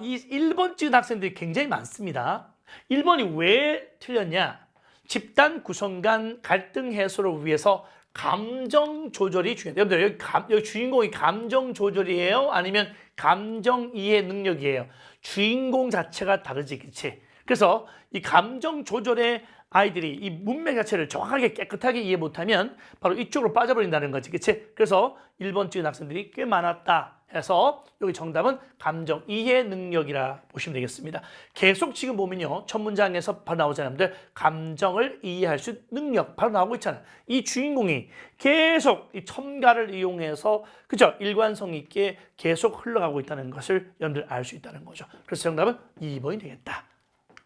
이 1번 찍은 학생들이 굉장히 많습니다. 1번이 왜 틀렸냐? 집단 구성 간 갈등 해소를 위해서 감정 조절이 중요해요. 여러분들 여기 주인공이 감정 조절이에요? 아니면 감정 이해 능력이에요? 주인공 자체가 다르지, 그렇지? 그래서 이 감정 조절에 아이들이 이 문맥 자체를 정확하게 깨끗하게 이해 못하면 바로 이쪽으로 빠져버린다는 거지. 그치? 그래서 1번 찍은 학생들이 꽤 많았다 해서 여기 정답은 감정 이해 능력이라 보시면 되겠습니다. 계속 지금 보면요. 첫 문장에서 바로 나오잖아요. 여러분들 감정을 이해할 수 있는 능력 바로 나오고 있잖아요. 이 주인공이 계속 이 첨가를 이용해서 그죠? 일관성 있게 계속 흘러가고 있다는 것을 여러분들 알 수 있다는 거죠. 그래서 정답은 2번이 되겠다.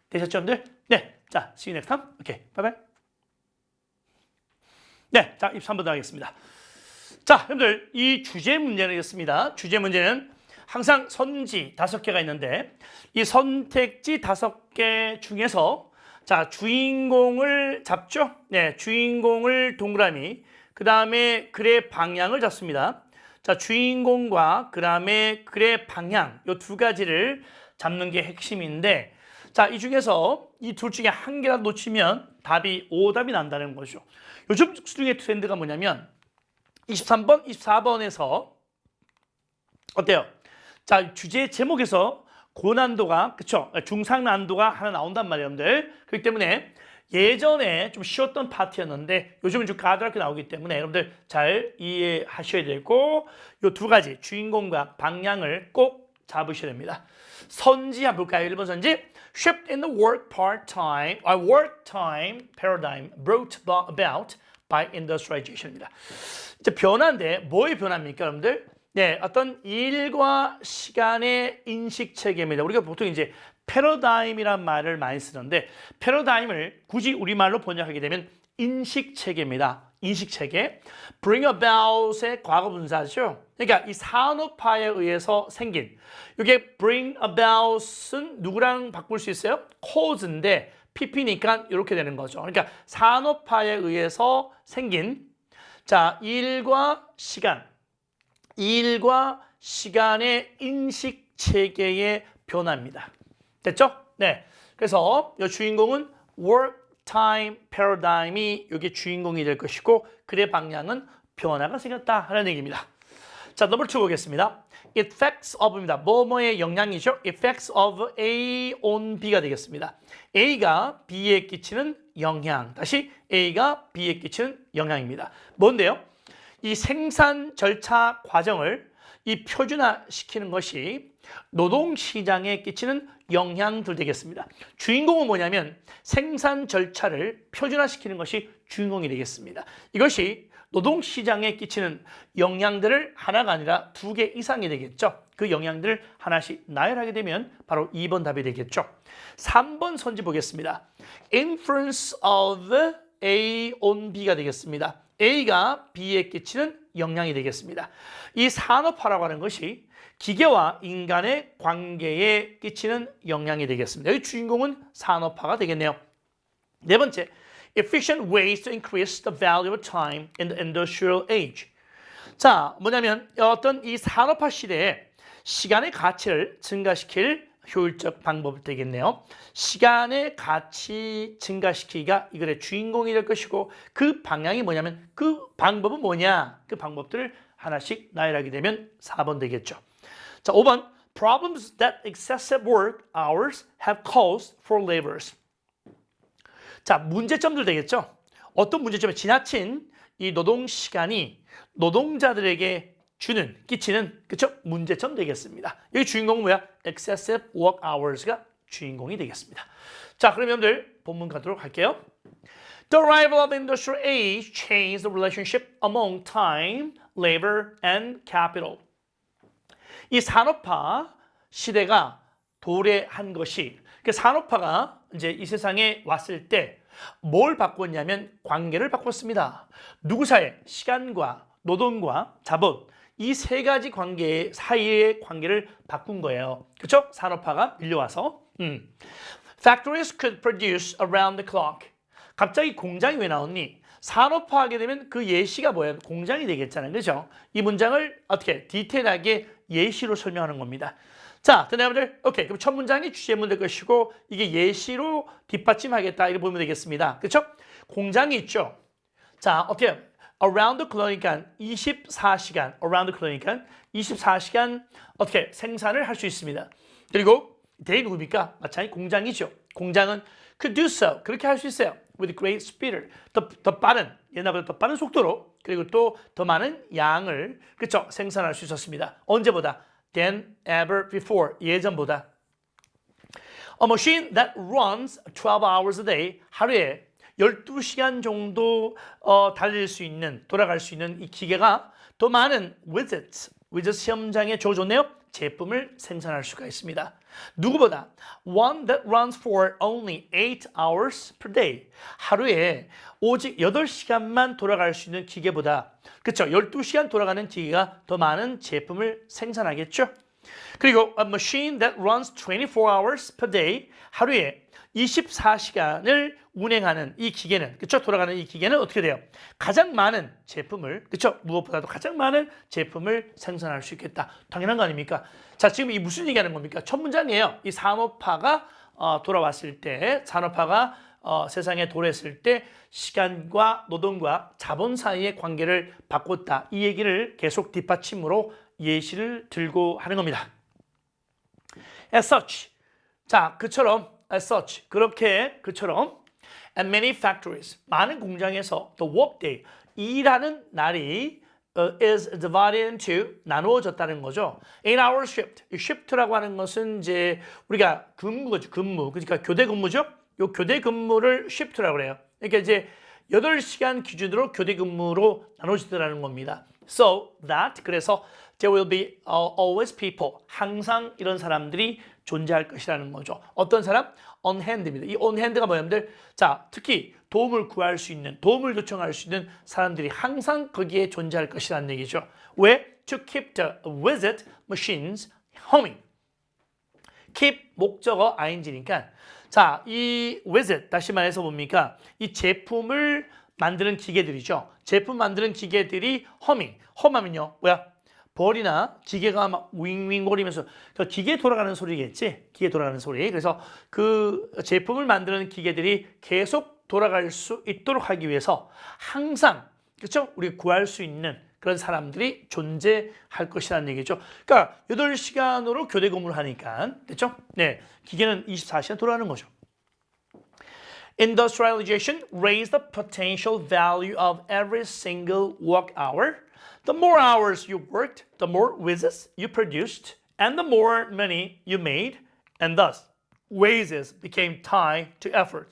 되셨죠, 여러분들? 네. 자, see you next time. 오케이, 바이바이. 네, 자, 23번 하겠습니다. 자, 여러분들 이 주제 문제겠습니다. 주제 문제는 항상 선지 5개가 있는데 이 선택지 5개 중에서 자, 주인공을 잡죠. 네, 주인공을 동그라미, 그 다음에 글의 방향을 잡습니다. 자, 주인공과 그 다음에 글의 방향 이 두 가지를 잡는 게 핵심인데 자, 이 중에서 이 둘 중에 한 개라도 놓치면 답이 오답이 난다는 거죠. 요즘 수능의 트렌드가 뭐냐면 23번, 24번에서 어때요? 자, 주제 제목에서 고난도가 그쵸? 중상난도가 하나 나온단 말이에요, 여러분들. 그렇기 때문에 예전에 좀 쉬웠던 파트였는데 요즘은 좀 까다롭게 나오기 때문에 여러분들 잘 이해하셔야 되고 이 두 가지 주인공과 방향을 꼭 잡으셔야 됩니다. 선지 한번 볼까요? 1번 선지. Shift in the work time paradigm brought about by industrialization입니다. 이제 변화인데 뭐의 변화입니까, 여러분들? 네, 어떤 일과 시간의 인식 체계입니다. 우리가 보통 이제 패러다임이란 말을 많이 쓰는데 패러다임을 굳이 우리말로 번역하게 되면 인식 체계입니다. 인식 체계. Bring about의 과거 분사죠. 그러니까 이 산업화에 의해서 생긴 이게 bring about은 누구랑 바꿀 수 있어요? cause인데 PP니까 이렇게 되는 거죠. 그러니까 산업화에 의해서 생긴 자, 일과 시간의 인식 체계의 변화입니다. 됐죠? 네. 그래서 이 주인공은 work time paradigm이 이게 주인공이 될 것이고 글의 방향은 변화가 생겼다 하는 얘기입니다. 자, 넘버 2 보겠습니다. Effects of입니다. 뭐뭐의 영향이죠? Effects of A on B가 되겠습니다. A가 B에 끼치는 영향. 다시 A가 B에 끼치는 영향입니다. 뭔데요? 이 생산 절차 과정을 이 표준화시키는 것이 노동시장에 끼치는 영향들 되겠습니다. 주인공은 뭐냐면 생산 절차를 표준화시키는 것이 주인공이 되겠습니다. 이것이 노동시장에 끼치는 영향들을 하나가 아니라 2개 이상이 되겠죠. 그 영향들을 하나씩 나열하게 되면 바로 2번 답이 되겠죠. 3번 선지 보겠습니다. Influence of A on B가 되겠습니다. A가 B에 끼치는 영향이 되겠습니다. 이 산업화라고 하는 것이 기계와 인간의 관계에 끼치는 영향이 되겠습니다. 여기 주인공은 산업화가 되겠네요. 네 번째, efficient ways to increase the value of time in the industrial age. 자, 뭐냐면 어떤 이 산업화 시대에 시간의 가치를 증가시킬 효율적 방법이 되겠네요. 시간의 가치 증가시키기가 이 글의 주인공이 될 것이고 그 방향이 뭐냐면 그 방법은 뭐냐? 그 방법들을 하나씩 나열하게 되면 4번 되겠죠. 자, 5번 Problems that excessive work hours have caused for laborers. 자, 문제점들 되겠죠. 어떤 문제점이 지나친 이 노동 시간이 노동자들에게 끼치는 그쵸? 문제점 되겠습니다. 여기 주인공은 뭐야? Excessive work hours가 주인공이 되겠습니다. 자, 그럼 여러분들 본문 가도록 할게요. The arrival of the industrial age changed the relationship among time, labor, and capital. 이 산업화 시대가 도래한 것이 그 산업화가 이제 이 세상에 왔을 때 뭘 바꿨냐면 관계를 바꿨습니다. 누구 사이에? 시간과 노동과 자본 이 세 가지 관계 사이의 관계를 바꾼 거예요. 그렇죠? 산업화가 밀려와서. Factories could produce around the clock. 갑자기 공장이 왜 나왔니? 산업화하게 되면 그 예시가 뭐예요? 공장이 되겠잖아요. 그렇죠? 이 문장을 어떻게 디테일하게 예시로 설명하는 겁니다. 자, 됐나요, 여러분들? 오케이. 그럼 첫 문장이 주제문 될 것이고 이게 예시로 뒷받침하겠다 이렇게 보면 되겠습니다. 그렇죠? 공장이 있죠. 자, 어떻게 해요? Around the clock이니까 24시간, around the clock이니까 24시간 어떻게 생산을 할 수 있습니다. 그리고 대의 누굽니까? 마찬가지 공장이죠. 공장은 could do so. 그렇게 할 수 있어요. with great speed. 더 빠른, 옛날보다 더 빠른 속도로 그리고 또 더 많은 양을 그쵸 생산할 수 있었습니다. 언제보다? than ever before. 예전보다. A machine that runs 12 hours a day. 하루에 12시간 정도 달릴 수 있는, 돌아갈 수 있는 이 기계가 더 많은 widgets 시험장에 줘줬네요. 제품을 생산할 수가 있습니다. 누구보다 one that runs for only 8 hours per day. 하루에 오직 8시간만 돌아갈 수 있는 기계보다 그렇죠. 12시간 돌아가는 기계가 더 많은 제품을 생산하겠죠. 그리고 a machine that runs 24 hours per day. 하루에 24시간을 운행하는 이 기계는 그렇죠? 돌아가는 이 기계는 어떻게 돼요? 가장 많은 제품을 그렇죠? 무엇보다도 가장 많은 제품을 생산할 수 있겠다. 당연한 거 아닙니까? 자, 지금 이 무슨 얘기하는 겁니까? 첫 문장이에요. 이 산업화가 돌아왔을 때 산업화가 세상에 도래했을 때 시간과 노동과 자본 사이의 관계를 바꿨다. 이 얘기를 계속 뒷받침으로 예시를 들고 하는 겁니다. As such. 자, 그처럼 as such. 그렇게 그처럼 and many factories. 많은 공장에서 the workday. 일하는 날이 is divided into 나누어졌다는 거죠. 8-hour shift. 이 shift라고 하는 것은 이제 우리가 근무죠. 근무. 그러니까 교대 근무죠. 요 교대 근무를 shift라고 그래요. 그러니까 이제 8시간 기준으로 교대 근무로 나눠지더라는 겁니다. So that 그래서 there will be always people. 항상 이런 사람들이 존재할 것이라는 거죠. 어떤 사람? on hand입니다. 이 on hand가 뭐냐면 자, 특히 도움을 구할 수 있는, 도움을 요청할 수 있는 사람들이 항상 거기에 존재할 것이라는 얘기죠. 왜? To keep the visit machines humming. keep 목적어 ing니까 자, 이 visit 다시 말해서 뭡니까? 이 제품을 만드는 기계들이죠. 제품 만드는 기계들이 humming. 험하면요. 뭐야? 벌이나 기계가 막 윙윙거리면서 그러니까 기계 돌아가는 소리겠지. 기계 돌아가는 소리. 그래서 그 제품을 만드는 기계들이 계속 돌아갈 수 있도록 하기 위해서 항상 그렇죠? 우리 구할 수 있는 그런 사람들이 존재할 것이라는 얘기죠. 그러니까 8시간으로 교대 근무를 하니까 됐죠? 네. 기계는 24시간 돌아가는 거죠. Industrialization raised the potential value of every single work hour. The more hours you worked, the more visits you produced, and the more money you made, and thus wages became tied to effort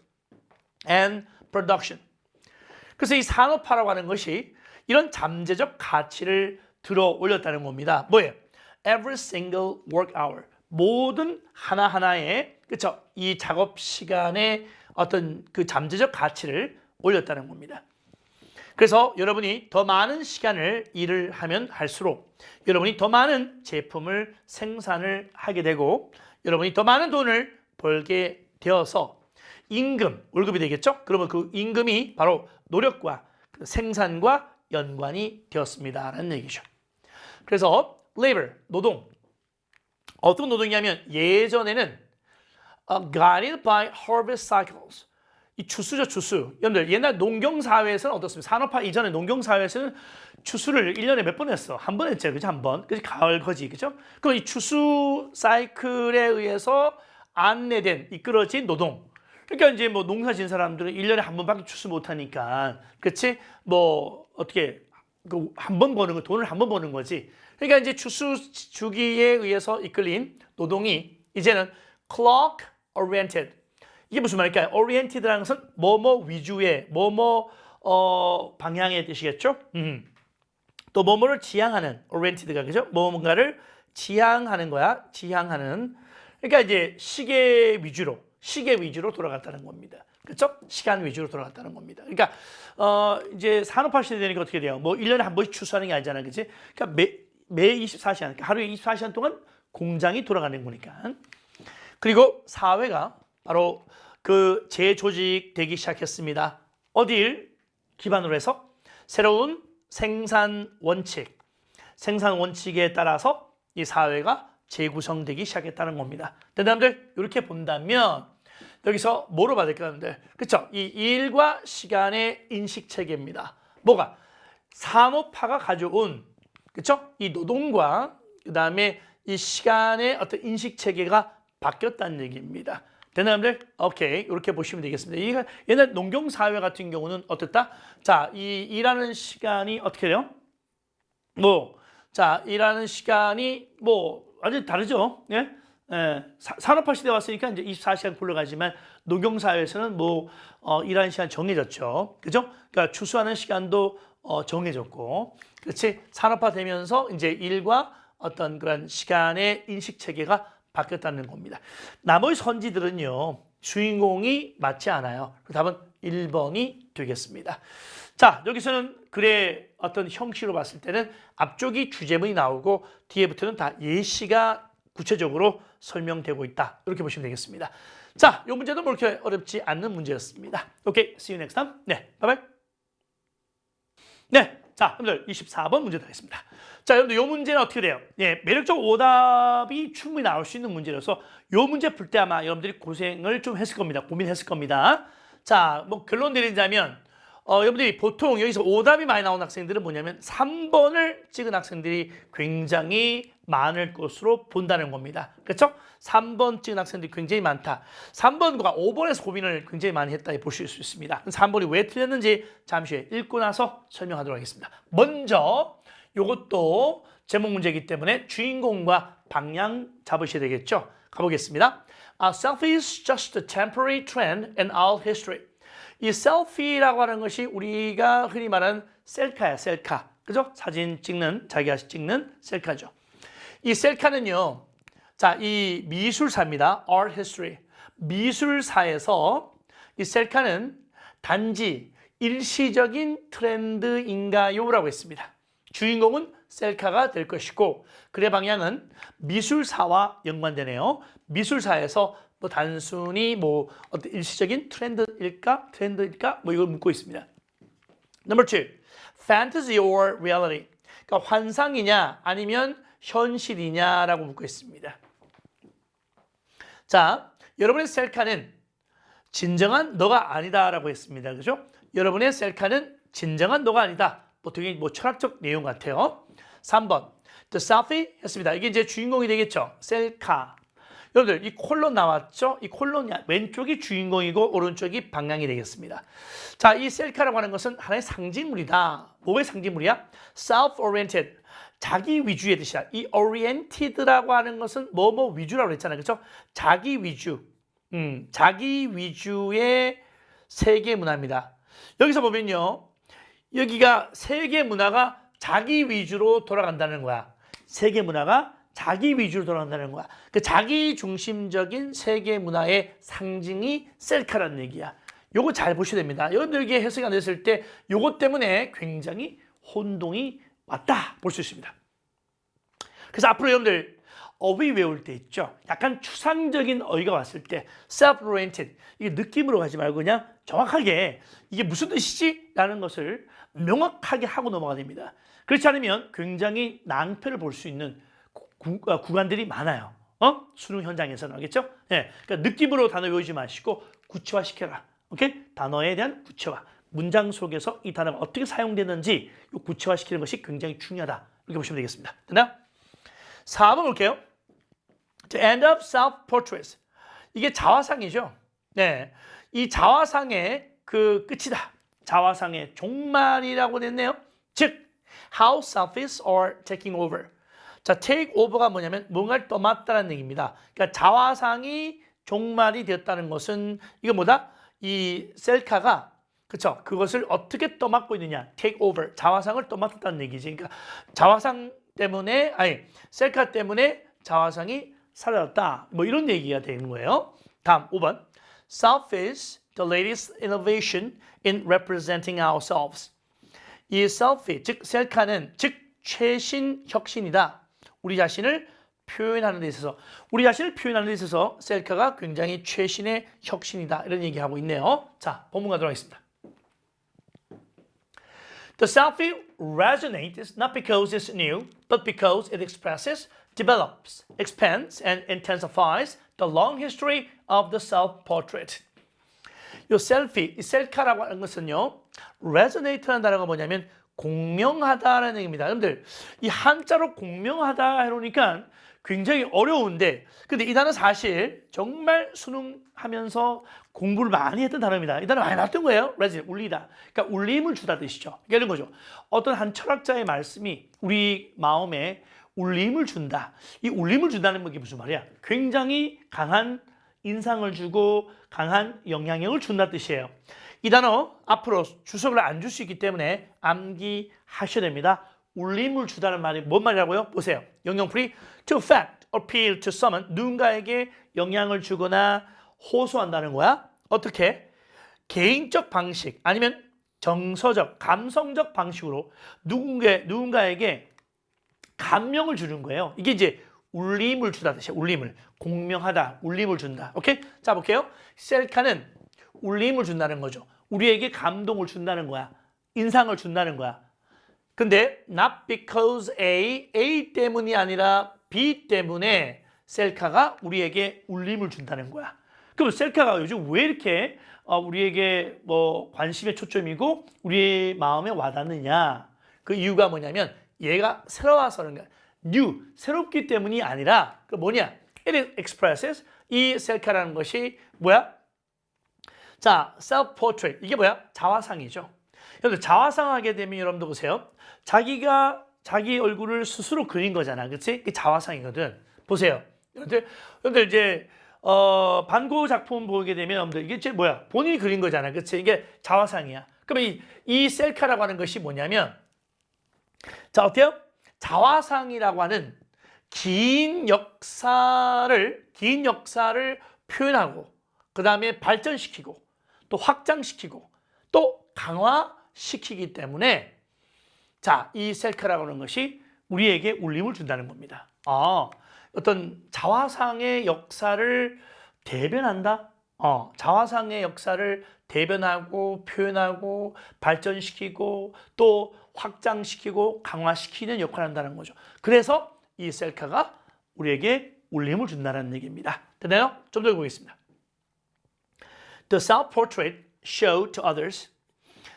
and production. 그래서 이 산업화라고 하는 것이 이런 잠재적 가치를 들어 올렸다는 겁니다. 뭐예요? Every single work hour. 모든 하나하나의 그렇죠? 이 작업 시간의 어떤 그 잠재적 가치를 올렸다는 겁니다. 그래서 여러분이 더 많은 시간을 일을 하면 할수록 여러분이 더 많은 제품을 생산을 하게 되고 여러분이 더 많은 돈을 벌게 되어서 임금, 월급이 되겠죠? 그러면 그 임금이 바로 노력과 생산과 연관이 되었습니다라는 얘기죠. 그래서 labor, 노동. 어떤 노동이냐면 예전에는 guided by harvest cycles. 이 추수죠, 추수. 여러분들 옛날 농경사회에서는 어떻습니까? 산업화 이전에 농경사회에서는 추수를 1년에 몇 번 했어? 한 번 했죠, 그죠? 한 번. 그래서 가을, 거지, 그죠? 그럼 이 추수 사이클에 의해서 안내된, 이끌어진 노동. 그러니까 이제 뭐 농사 지은 사람들은 1년에 한 번밖에 추수 못 하니까, 그렇지? 뭐 어떻게 한 번 버는 거, 돈을 한 번 버는 거지. 그러니까 이제 추수 주기에 의해서 이끌린 노동이 이제는 clock oriented. 이게 무슨 말일까요? oriented라는 것은 뭐뭐 위주의, 뭐뭐 방향의 뜻이겠죠? 또 뭐뭐를 지향하는 oriented가 그죠? 뭔가를 지향하는 거야. 지향하는. 그러니까 이제 시계 위주로 돌아갔다는 겁니다. 그렇죠? 시간 위주로 돌아갔다는 겁니다. 그러니까 이제 산업화 시대 되니까 어떻게 돼요? 뭐 1년에 한 번씩 추수하는 게 아니잖아요. 그렇지? 그러니까 매 24시간, 그러니까 하루에 24시간 동안 공장이 돌아가는 거니까. 그리고 사회가 바로 그 재조직되기 시작했습니다. 어디를 기반으로 해서 새로운 생산 원칙에 따라서 이 사회가 재구성되기 시작했다는 겁니다. 여러분들 이렇게 본다면 여기서 뭐로 받을 거는데, 그렇죠? 이 일과 시간의 인식 체계입니다. 뭐가 산업화가 가져온 그렇죠? 이 노동과 그다음에 이 시간의 어떤 인식 체계가 바뀌었다는 얘기입니다. 되나요, 여러분들? 오케이. 이렇게 보시면 되겠습니다. 이게 옛날 농경사회 같은 경우는 어떻다? 자, 이 일하는 시간이 어떻게 돼요? 자, 일하는 시간이 완전히 다르죠. 예? 산업화 시대 왔으니까 이제 24시간 굴러가지만 농경사회에서는 일하는 시간 정해졌죠. 그죠? 그러니까 추수하는 시간도 정해졌고, 그렇지? 산업화 되면서 이제 일과 어떤 그런 시간의 인식 체계가 바뀌었다는 겁니다. 나머지 선지들은요, 주인공이 맞지 않아요. 답은 1번이 되겠습니다. 자, 여기서는 글의 어떤 형식으로 봤을 때는 앞쪽이 주제문이 나오고 뒤에부터는 다 예시가 구체적으로 설명되고 있다. 이렇게 보시면 되겠습니다. 자, 이 문제도 그렇게 어렵지 않는 문제였습니다. 오케이, see you next time. 네, 바이바이. 네, 자, 여러분들 24번 문제 드리겠습니다. 자, 여러분들 이 문제는 어떻게 돼요? 예, 매력적 오답이 충분히 나올 수 있는 문제라서 이 문제 풀 때 아마 여러분들이 고생을 좀 했을 겁니다. 고민했을 겁니다. 자, 결론 내리자면 여러분들이 보통 여기서 오답이 많이 나온 학생들은 뭐냐면 3번을 찍은 학생들이 굉장히 많을 것으로 본다는 겁니다. 그렇죠? 3번 찍은 학생들이 굉장히 많다. 3번과 5번에서 고민을 굉장히 많이 했다 보실 수 있습니다. 3번이 왜 틀렸는지 잠시 후에 읽고 나서 설명하도록 하겠습니다. 먼저 이것도 제목 문제이기 때문에 주인공과 방향 잡으셔야 되겠죠? 가보겠습니다. Selfie is just a temporary trend in our history. 이 셀피라고 하는 것이 우리가 흔히 말하는 셀카야, 셀카. 그죠? 사진 찍는, 자기가 찍는 셀카죠. 이 셀카는요, 자, 이 미술사입니다. Art History. 미술사에서 이 셀카는 단지 일시적인 트렌드인가요? 라고 했습니다. 주인공은 셀카가 될 것이고, 글의 방향은 미술사와 연관되네요. 미술사에서 단순히 어떤 일시적인 트렌드일까 이걸 묻고 있습니다. Number 2, fantasy or reality. 그러니까 환상이냐 아니면 현실이냐라고 묻고 있습니다. 자, 여러분의 셀카는 진정한 너가 아니다라고 했습니다. 그죠? 여러분의 셀카는 진정한 너가 아니다. 보통 철학적 내용 같아요. 3번, the selfie 했습니다. 이게 이제 주인공이 되겠죠. 셀카. 여러분들 이 콜론 나왔죠? 이 콜론 왼쪽이 주인공이고 오른쪽이 방향이 되겠습니다. 자, 이 셀카라고 하는 것은 하나의 상징물이다. 뭐의 상징물이야? self-oriented. 자기 위주의 뜻이야. 이 oriented라고 하는 것은 위주라고 했잖아요. 그렇죠? 자기 위주. 자기 위주의 세계 문화입니다. 여기서 보면요. 여기가 세계 문화가 자기 위주로 돌아간다는 거야. 세계 문화가 자기 위주로 돌아간다는 거야. 그 자기 중심적인 세계 문화의 상징이 셀카라는 얘기야. 요거 잘 보셔야 됩니다. 여러분들에게 해석이 안 됐을 때 요거 때문에 굉장히 혼동이 왔다 볼 수 있습니다. 그래서 앞으로 여러분들 어휘 외울 때 있죠. 약간 추상적인 어휘가 왔을 때 self-oriented 이게 느낌으로 가지 말고 그냥 정확하게 이게 무슨 뜻이지? 라는 것을 명확하게 하고 넘어가야 됩니다. 그렇지 않으면 굉장히 낭패를 볼 수 있는 구간들이 많아요. 수능 현장에서는 알겠죠? 네, 그러니까 느낌으로 단어 외우지 마시고 구체화시켜라. 오케이? 단어에 대한 구체화. 문장 속에서 이 단어가 어떻게 사용되는지 구체화시키는 것이 굉장히 중요하다. 이렇게 보시면 되겠습니다. 됐나요? 4번 볼게요. The end of self-portraits. 이게 자화상이죠. 네, 이 자화상의 그 끝이다. 자화상의 종말이라고 됐네요. 즉, how selfies are taking over. 자, take over가 뭐냐면 뭔가를 떠맡다는 얘기입니다. 그러니까 자화상이 종말이 되었다는 것은 이거 뭐다? 이 셀카가 그렇죠? 그것을 어떻게 떠맡고 있느냐? take over. 자화상을 떠맡았다는 얘기지. 그러니까 자화상 때문에 셀카 때문에 자화상이 사라졌다. 이런 얘기가 되는 거예요. 다음 5번. Self is the latest innovation in representing ourselves. 이 selfie, 즉 셀카는 즉 최신 혁신이다. 우리 자신을 표현하는 데 있어서 셀카가 굉장히 최신의 혁신이다. 이런 얘기하고 있네요. 자, 본문 가도록 하겠습니다. The selfie resonates not because it's new, but because it expresses, develops, expands, and intensifies the long history of the self-portrait. 이 셀피, 이 셀카라고 하는 것은요, resonate라는 단어가 뭐냐면 공명하다라는 얘기입니다. 여러분들 이 한자로 공명하다 해놓으니까 굉장히 어려운데 근데 이 단어 사실 정말 수능하면서 공부를 많이 했던 단어입니다. 이 단어 많이 나왔던 거예요. resonate, 울리다. 그러니까 울림을 주다 뜻이죠. 그러니까 이런 거죠. 어떤 한 철학자의 말씀이 우리 마음에 울림을 준다. 이 울림을 준다는 게 무슨 말이야? 굉장히 강한 인상을 주고 강한 영향력을 준다 뜻이에요. 이 단어 앞으로 주석을 안 줄 수 있기 때문에 암기하셔야 됩니다. 울림을 주다는 말이 뭔 말이라고요? 보세요. 영영풀이 to affect, appeal to someone 누군가에게 영향을 주거나 호소한다는 거야. 어떻게? 개인적 방식 아니면 정서적, 감성적 방식으로 누군가에게 감명을 주는 거예요. 이게 이제 울림을 주다 뜻이에요. 울림을. 공명하다, 울림을 준다. 오케이? 자, 볼게요. 셀카는 울림을 준다는 거죠. 우리에게 감동을 준다는 거야. 인상을 준다는 거야. 근데 not because A 때문이 아니라 B 때문에 셀카가 우리에게 울림을 준다는 거야. 그럼 셀카가 요즘 왜 이렇게 우리에게 뭐 관심의 초점이고 우리의 마음에 와닿느냐? 그 이유가 뭐냐면 얘가 새로워서 그런 거야. new, 새롭기 때문이 아니라 그 뭐냐? It expresses 이 셀카라는 것이 뭐야? 자, self-portrait 이게 뭐야? 자화상이죠. 여러분들 자화상 하게 되면 여러분들 보세요. 자기가 자기 얼굴을 스스로 그린 거잖아, 그렇지? 그게 자화상이거든. 보세요, 여러분들 이제 반고 작품 보게 되면 여러분들 이게 이제 뭐야? 본인이 그린 거잖아, 그렇지? 이게 자화상이야. 그러면 이 셀카라고 하는 것이 뭐냐면, 자 어때요? 자화상이라고 하는 긴 역사를 표현하고 그 다음에 발전시키고 또 확장시키고 또 강화시키기 때문에 자, 이 셀카라고 하는 것이 우리에게 울림을 준다는 겁니다. 어떤 자화상의 역사를 대변한다? 자화상의 역사를 대변하고 표현하고 발전시키고 또 확장시키고 강화시키는 역할을 한다는 거죠. 그래서 이 셀카가 우리에게 울림을 준다는 얘기입니다. 됐나요? 좀 더 읽어보겠습니다. The self-portrait show to others.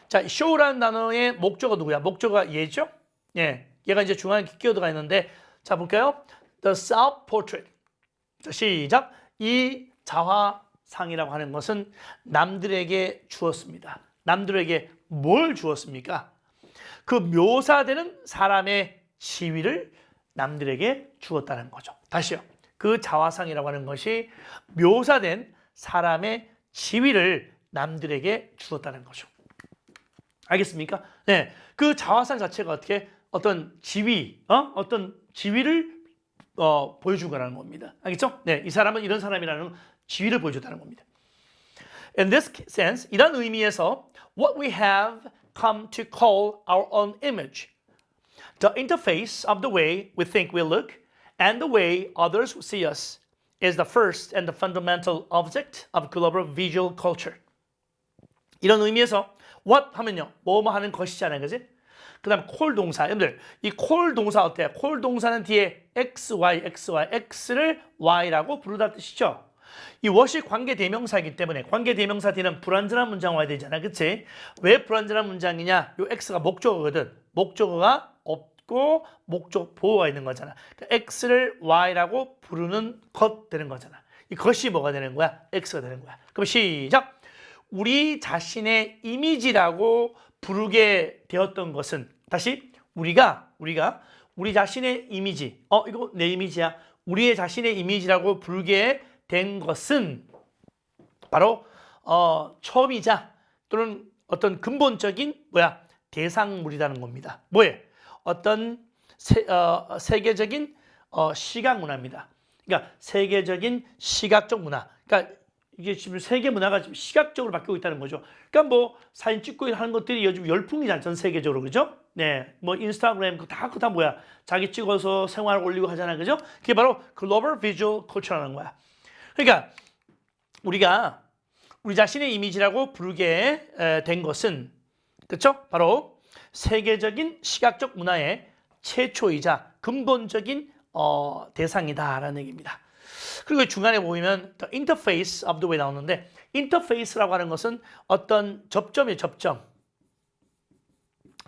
자, show라는 단어의 목적어 누구야? 목적어가 얘죠? 예, 얘가 이제 중앙에 끼어들어가 있는데, 자 볼까요? The self-portrait. 자, 시작. 이 자화상이라고 하는 것은 남들에게 주었습니다. 남들에게 뭘 주었습니까? 그 묘사되는 사람의 지위를 남들에게 주었다는 거죠. 다시요. 그 자화상이라고 하는 것이 묘사된 사람의 지위를 남들에게 주었다는 거죠. 알겠습니까? 네, 그 자화상 자체가 어떻게 어떤 지위, 어떤 지위를 보여준 거라는 겁니다. 알겠죠? 네, 이 사람은 이런 사람이라는 지위를 보여줬다는 겁니다. In this sense, 이런 의미에서 what we have come to call our own image, the interface of the way we think we look and the way others see us is the first and the fundamental object of global visual culture. 이런 의미에서 what 하면요, 뭐뭐 하는 것이잖아요, 그지? 그 다음 call 동사, 여러분들 이 call 동사 어때요? call 동사는 뒤에 x를 y라고 부르다 뜻이죠. 이 what이 관계대명사이기 때문에 관계대명사 뒤는 불완전한 문장 와야 되잖아, 그치? 왜 불완전한 문장이냐? 요 x가 목적어거든. 목적어가 없고 목적 보호가 있는 거잖아. 그러니까 x를 y라고 부르는 것 되는 거잖아. 이 것이 뭐가 되는 거야? x가 되는 거야. 그럼 시작! 우리 자신의 이미지라고 부르게 되었던 것은 다시 우리가 우리 자신의 이미지 이거 내 이미지야. 우리의 자신의 이미지라고 부르게 된 것은 바로 처음이자 또는 어떤 근본적인 대상물이라는 겁니다. 뭐예요? 어떤 세계적인 시각 문화입니다. 그러니까 세계적인 시각적 문화. 그러니까 이게 지금 세계 문화가 지금 시각적으로 바뀌고 있다는 거죠. 그러니까 뭐 사진 찍고 하는 것들이 요즘 열풍이잖아요, 전 세계적으로, 그죠? 네, 뭐 인스타그램 그거 다 뭐야? 자기 찍어서 생활 올리고 하잖아요, 그죠? 그게 바로 글로벌 비주얼 컬처라는 거야. 그러니까 우리가 우리 자신의 이미지라고 부르게 된 것은 그렇죠? 바로 세계적인 시각적 문화의 최초이자 근본적인 대상이다라는 얘기입니다. 그리고 중간에 보면 the interface of the way 나오는데 interface라고 하는 것은 어떤 접점이에요, 접점.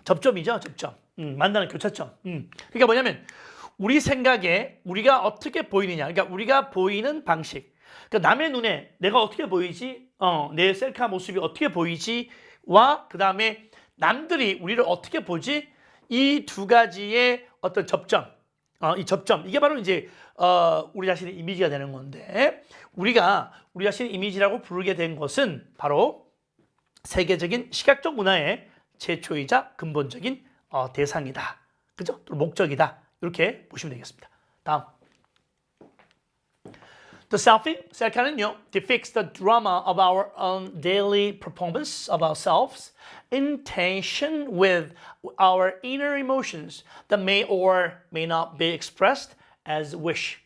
접점이죠, 접점. 만나는 교차점. 그러니까 뭐냐면 우리 생각에 우리가 어떻게 보이느냐. 그러니까 우리가 보이는 방식. 그러니까 남의 눈에 내가 어떻게 보이지? 내 셀카 모습이 어떻게 보이지?와 그 다음에 남들이 우리를 어떻게 보지? 이 두 가지의 어떤 접점. 이 접점. 이게 바로 이제 우리 자신의 이미지가 되는 건데 우리가 우리 자신의 이미지라고 부르게 된 것은 바로 세계적인 시각적 문화의 제초이자 근본적인 대상이다. 그죠? 또 목적이다. 이렇게 보시면 되겠습니다. 다음. The selfie, 셀카는요, depicts the drama of our own daily performance of ourselves in tension with our inner emotions that may or may not be expressed as wish.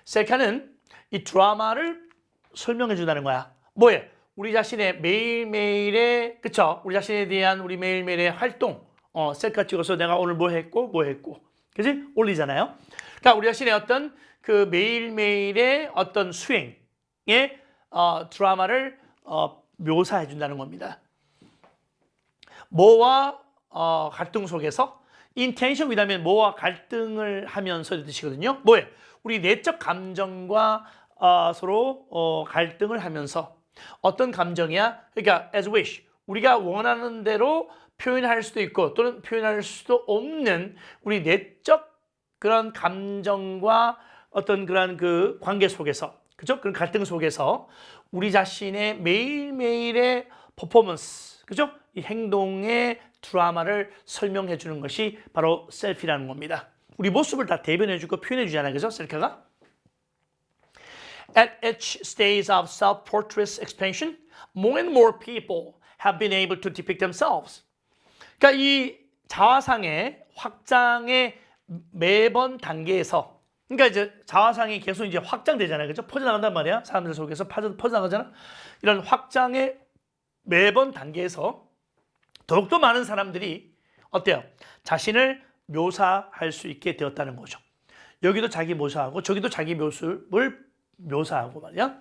셀카는 이 드라마를 설명해 준다는 거야. 뭐예요? 우리 자신의 매일매일의, 그쵸? 우리 자신에 대한 우리 매일매일의 활동. 셀카 찍어서 내가 오늘 뭐 했고, 그지? 올리잖아요. 그러니까 우리 자신의 어떤 그 매일매일의 어떤 수행의 드라마를 묘사해 준다는 겁니다. 뭐와 갈등 속에서 intention 위다면 뭐와 갈등을 하면서 뜻이거든요. 뭐예요? 우리 내적 감정과 서로 갈등을 하면서 어떤 감정이야? 그러니까 as wish 우리가 원하는 대로 표현할 수도 있고 또는 표현할 수도 없는 우리 내적 그런 감정과 어떤 그런 그 관계 속에서 그죠? 그런 갈등 속에서 우리 자신의 매일매일의 퍼포먼스 그죠? 이 행동의 드라마를 설명해 주는 것이 바로 셀피라는 겁니다. 우리 모습을 다 대변해 주고 표현해 주잖아요. 그죠? 셀카가. At each stage of self-portrait expansion, more and more people have been able to depict themselves. 그러니까 이 자화상의 확장의 매번 단계에서 그러니까 이제 자화상이 계속 이제 확장되잖아요. 그죠? 퍼져나간단 말이야. 사람들 속에서 퍼져나가잖아. 이런 확장의 매번 단계에서 더욱더 많은 사람들이 어때요? 자신을 묘사할 수 있게 되었다는 거죠. 여기도 자기 묘사하고 저기도 자기 모습을 묘사하고 말이야.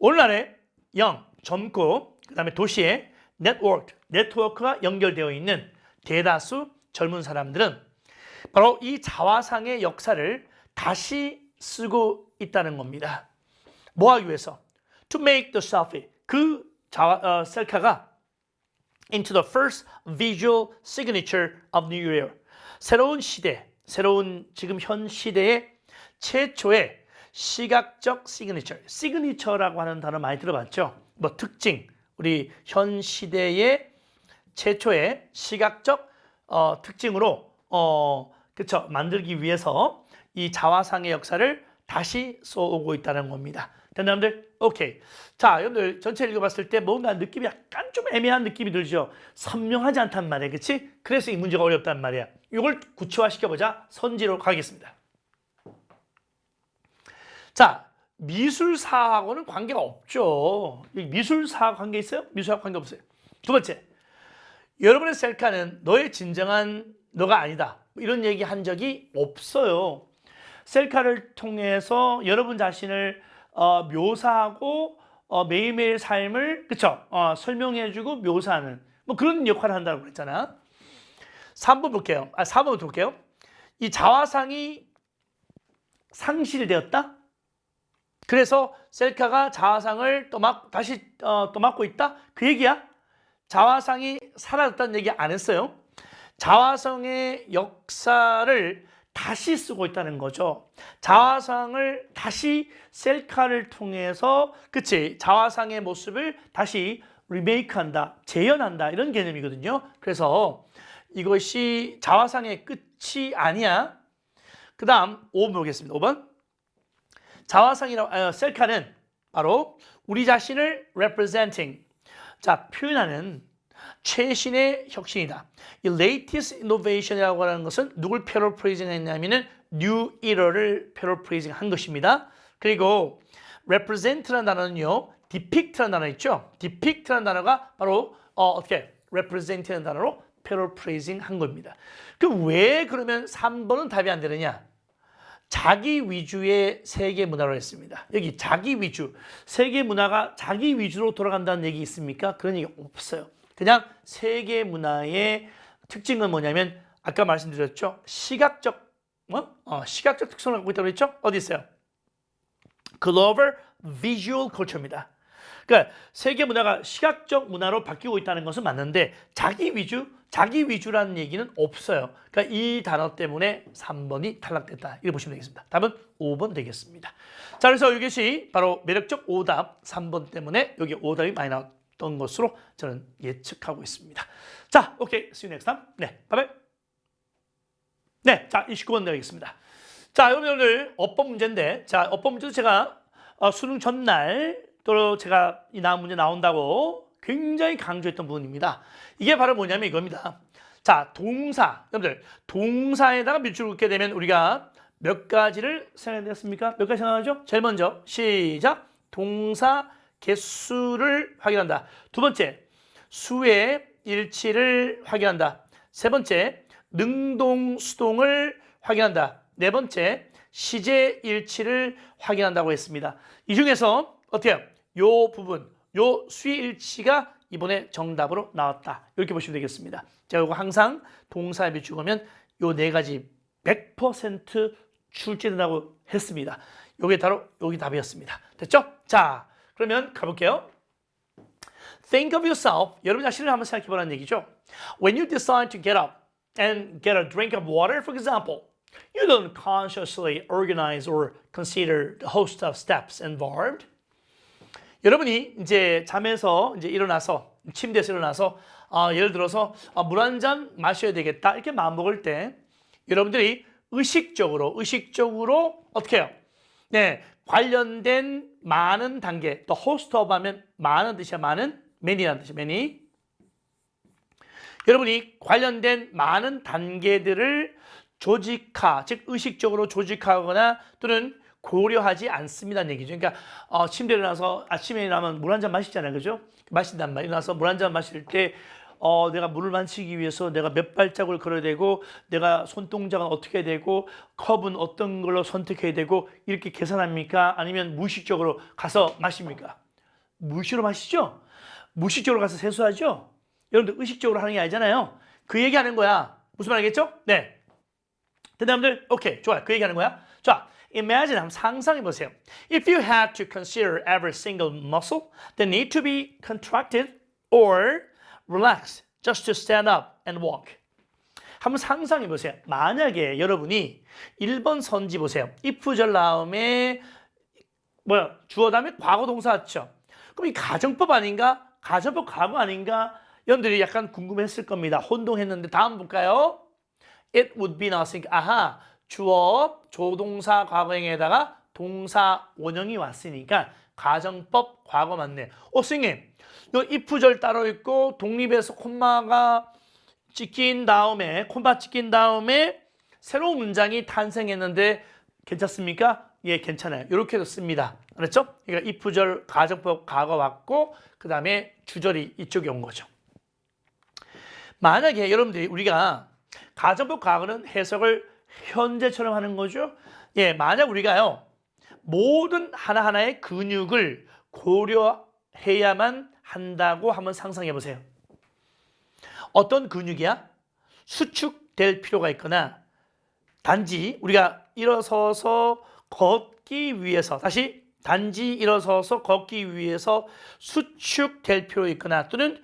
오늘날에 젊고 그다음에 도시에 네트워크가 연결되어 있는 대다수 젊은 사람들은 바로 이 자화상의 역사를 다시 쓰고 있다는 겁니다. 뭐 하기 위해서? To make the selfie. 그 셀카가 into the first visual signature of new era. 새로운 시대, 지금 현 시대의 최초의 시각적 시그니처라고 하는 단어 많이 들어봤죠? 뭐 특징, 우리 현 시대의 최초의 시각적 특징으로 그쵸 만들기 위해서 이 자화상의 역사를 다시 써오고 있다는 겁니다. 된 여러분들? 오케이. 자, 여러분들 전체 읽어봤을 때 뭔가 느낌이 약간 좀 애매한 느낌이 들죠? 선명하지 않단 말이야. 그치? 그래서 이 문제가 어렵단 말이야. 이걸 구체화시켜보자. 선지로 가겠습니다. 자, 미술사하고는 관계가 없죠. 미술사 관계 있어요? 미술사 관계 없어요. 두 번째, 여러분의 셀카는 너의 진정한 너가 아니다. 이런 얘기 한 적이 없어요. 셀카를 통해서 여러분 자신을 묘사하고 매일매일 삶을 그쵸? 설명해주고 묘사하는 뭐 그런 역할을 한다고 그랬잖아. 3번 볼게요. 4번 볼게요. 이 자화상이 상실되었다. 그래서 셀카가 자화상을 다시 맡고 있다. 그 얘기야. 자화상이 사라졌다는 얘기 안 했어요. 자화상의 역사를 다시 쓰고 있다는 거죠. 자화상을 다시 셀카를 통해서 그치 자화상의 모습을 다시 리메이크한다, 재현한다 이런 개념이거든요. 그래서 이것이 자화상의 끝이 아니야. 그 다음 5번 보겠습니다. 5번 셀카는 바로 우리 자신을 representing 표현하는 최신의 혁신이다. 이 latest innovation이라고 하는 것은 누굴 paraphrasing 했냐면은 new era를 paraphrasing 한 것입니다. 그리고 represent라는 단어는요, depict라는 단어 있죠. depict라는 단어가 바로 어떻게 represent라는 단어로 paraphrasing 한 겁니다. 그 왜 그러면 3번은 답이 안 되느냐? 자기 위주의 세계 문화로 했습니다. 여기 자기 위주, 세계 문화가 자기 위주로 돌아간다는 얘기 있습니까? 그런 얘기 없어요. 그냥 세계 문화의 특징은 뭐냐면 아까 말씀드렸죠. 시각적 특성을 갖고 있다고 했죠. 어디 있어요? Global Visual Culture입니다. 그러니까 세계 문화가 시각적 문화로 바뀌고 있다는 것은 맞는데 자기 위주라는 얘기는 없어요. 그러니까 이 단어 때문에 3번이 탈락됐다. 이렇게 보시면 되겠습니다. 답은 5번 되겠습니다. 자, 그래서 이것이 바로 매력적 오답 3번 때문에 여기 오답이 많이 나왔던 것으로 저는 예측하고 있습니다. 자, 오케이. See you next time. 네, 바이바이. 네, 자, 29번 되겠습니다. 자, 오늘 어법 문제인데, 자, 어법 문제도 제가 수능 전날 또 제가 이 나온 문제 나온다고 굉장히 강조했던 부분입니다. 이게 바로 뭐냐면 이겁니다. 자, 동사. 여러분들, 동사에다가 밑줄을 긋게 되면 우리가 몇 가지를 생각했습니까? 몇 가지 생각하죠? 제일 먼저, 시작. 동사 개수를 확인한다. 두 번째, 수의 일치를 확인한다. 세 번째, 능동, 수동을 확인한다. 네 번째, 시제 일치를 확인한다고 했습니다. 이 중에서 어떻게 해요? 요 부분, 요 수의 일치가 이번에 정답으로 나왔다. 이렇게 보시면 되겠습니다. 제가 이거 항상 동사에 비추면 요 네 가지 100% 출제된다고 했습니다. 요게 바로 여기 답이었습니다. 됐죠? 자, 그러면 가볼게요. Think of yourself. 여러분 자신을 한번 생각해 보라는 얘기죠. When you decide to get up and get a drink of water, for example, you don't consciously organize or consider the host of steps involved. 여러분이 이제 잠에서 이제 일어나서 침대에서 일어나서 예를 들어서 물 한 잔 마셔야 되겠다 이렇게 마음 먹을 때 여러분들이 의식적으로 어떻게 해요? 네, 관련된 많은 단계, 또 host of 하면 많은 뜻이야, 많은 many라는 뜻이야, many. 여러분이 관련된 많은 단계들을 조직화, 즉 의식적으로 조직하거나 또는 고려하지 않습니다는 얘기죠. 그러니까 침대에 일어나서 아침에 일어나면 물 한 잔 마시잖아요, 그죠? 마신단 말이에요. 일어나서 물 한 잔 마실 때 내가 물을 마시기 위해서 내가 몇 발자국을 걸어야 되고 내가 손동작은 어떻게 해야 되고 컵은 어떤 걸로 선택해야 되고 이렇게 계산합니까? 아니면 무의식적으로 가서 마십니까? 무의식으로 마시죠? 무의식적으로 가서 세수하죠? 여러분들 의식적으로 하는 게 아니잖아요. 그 얘기하는 거야. 무슨 말 알겠죠? 네. 대답들 오케이, 좋아요. 그 얘기하는 거야. 자, imagine, 한번 상상해 보세요. If you had to consider every single muscle that need to be contracted or relaxed just to stand up and walk. 한번 상상해 보세요. 만약에 여러분이 1번 선지 보세요. if절 다음에 주어 다음에 과거 동사 왔죠. 그럼 이 가정법 아닌가? 가정법 과거 아닌가? 여러분들이 약간 궁금했을 겁니다. 혼동했는데 다음 볼까요? It would be nothing. 아하, 주어, 조동사, 과거형에다가 동사 원형이 왔으니까 가정법 과거 맞네. 선생님, 요 if절 따로 있고 독립해서 콤마 찍힌 다음에 새로운 문장이 탄생했는데 괜찮습니까? 예, 괜찮아요. 이렇게 해서 씁니다. 알았죠? 그러니까 if절 가정법 과거 왔고 그 다음에 주절이 이쪽에 온 거죠. 만약에 여러분들이 우리가 가정법 과거는 해석을 현재처럼 하는 거죠. 예, 만약 우리가요 모든 하나하나의 근육을 고려해야만 한다고 한번 상상해 보세요. 어떤 근육이야? 수축될 필요가 있거나 단지 우리가 일어서서 걷기 위해서 단지 일어서서 걷기 위해서 수축될 필요 있거나 또는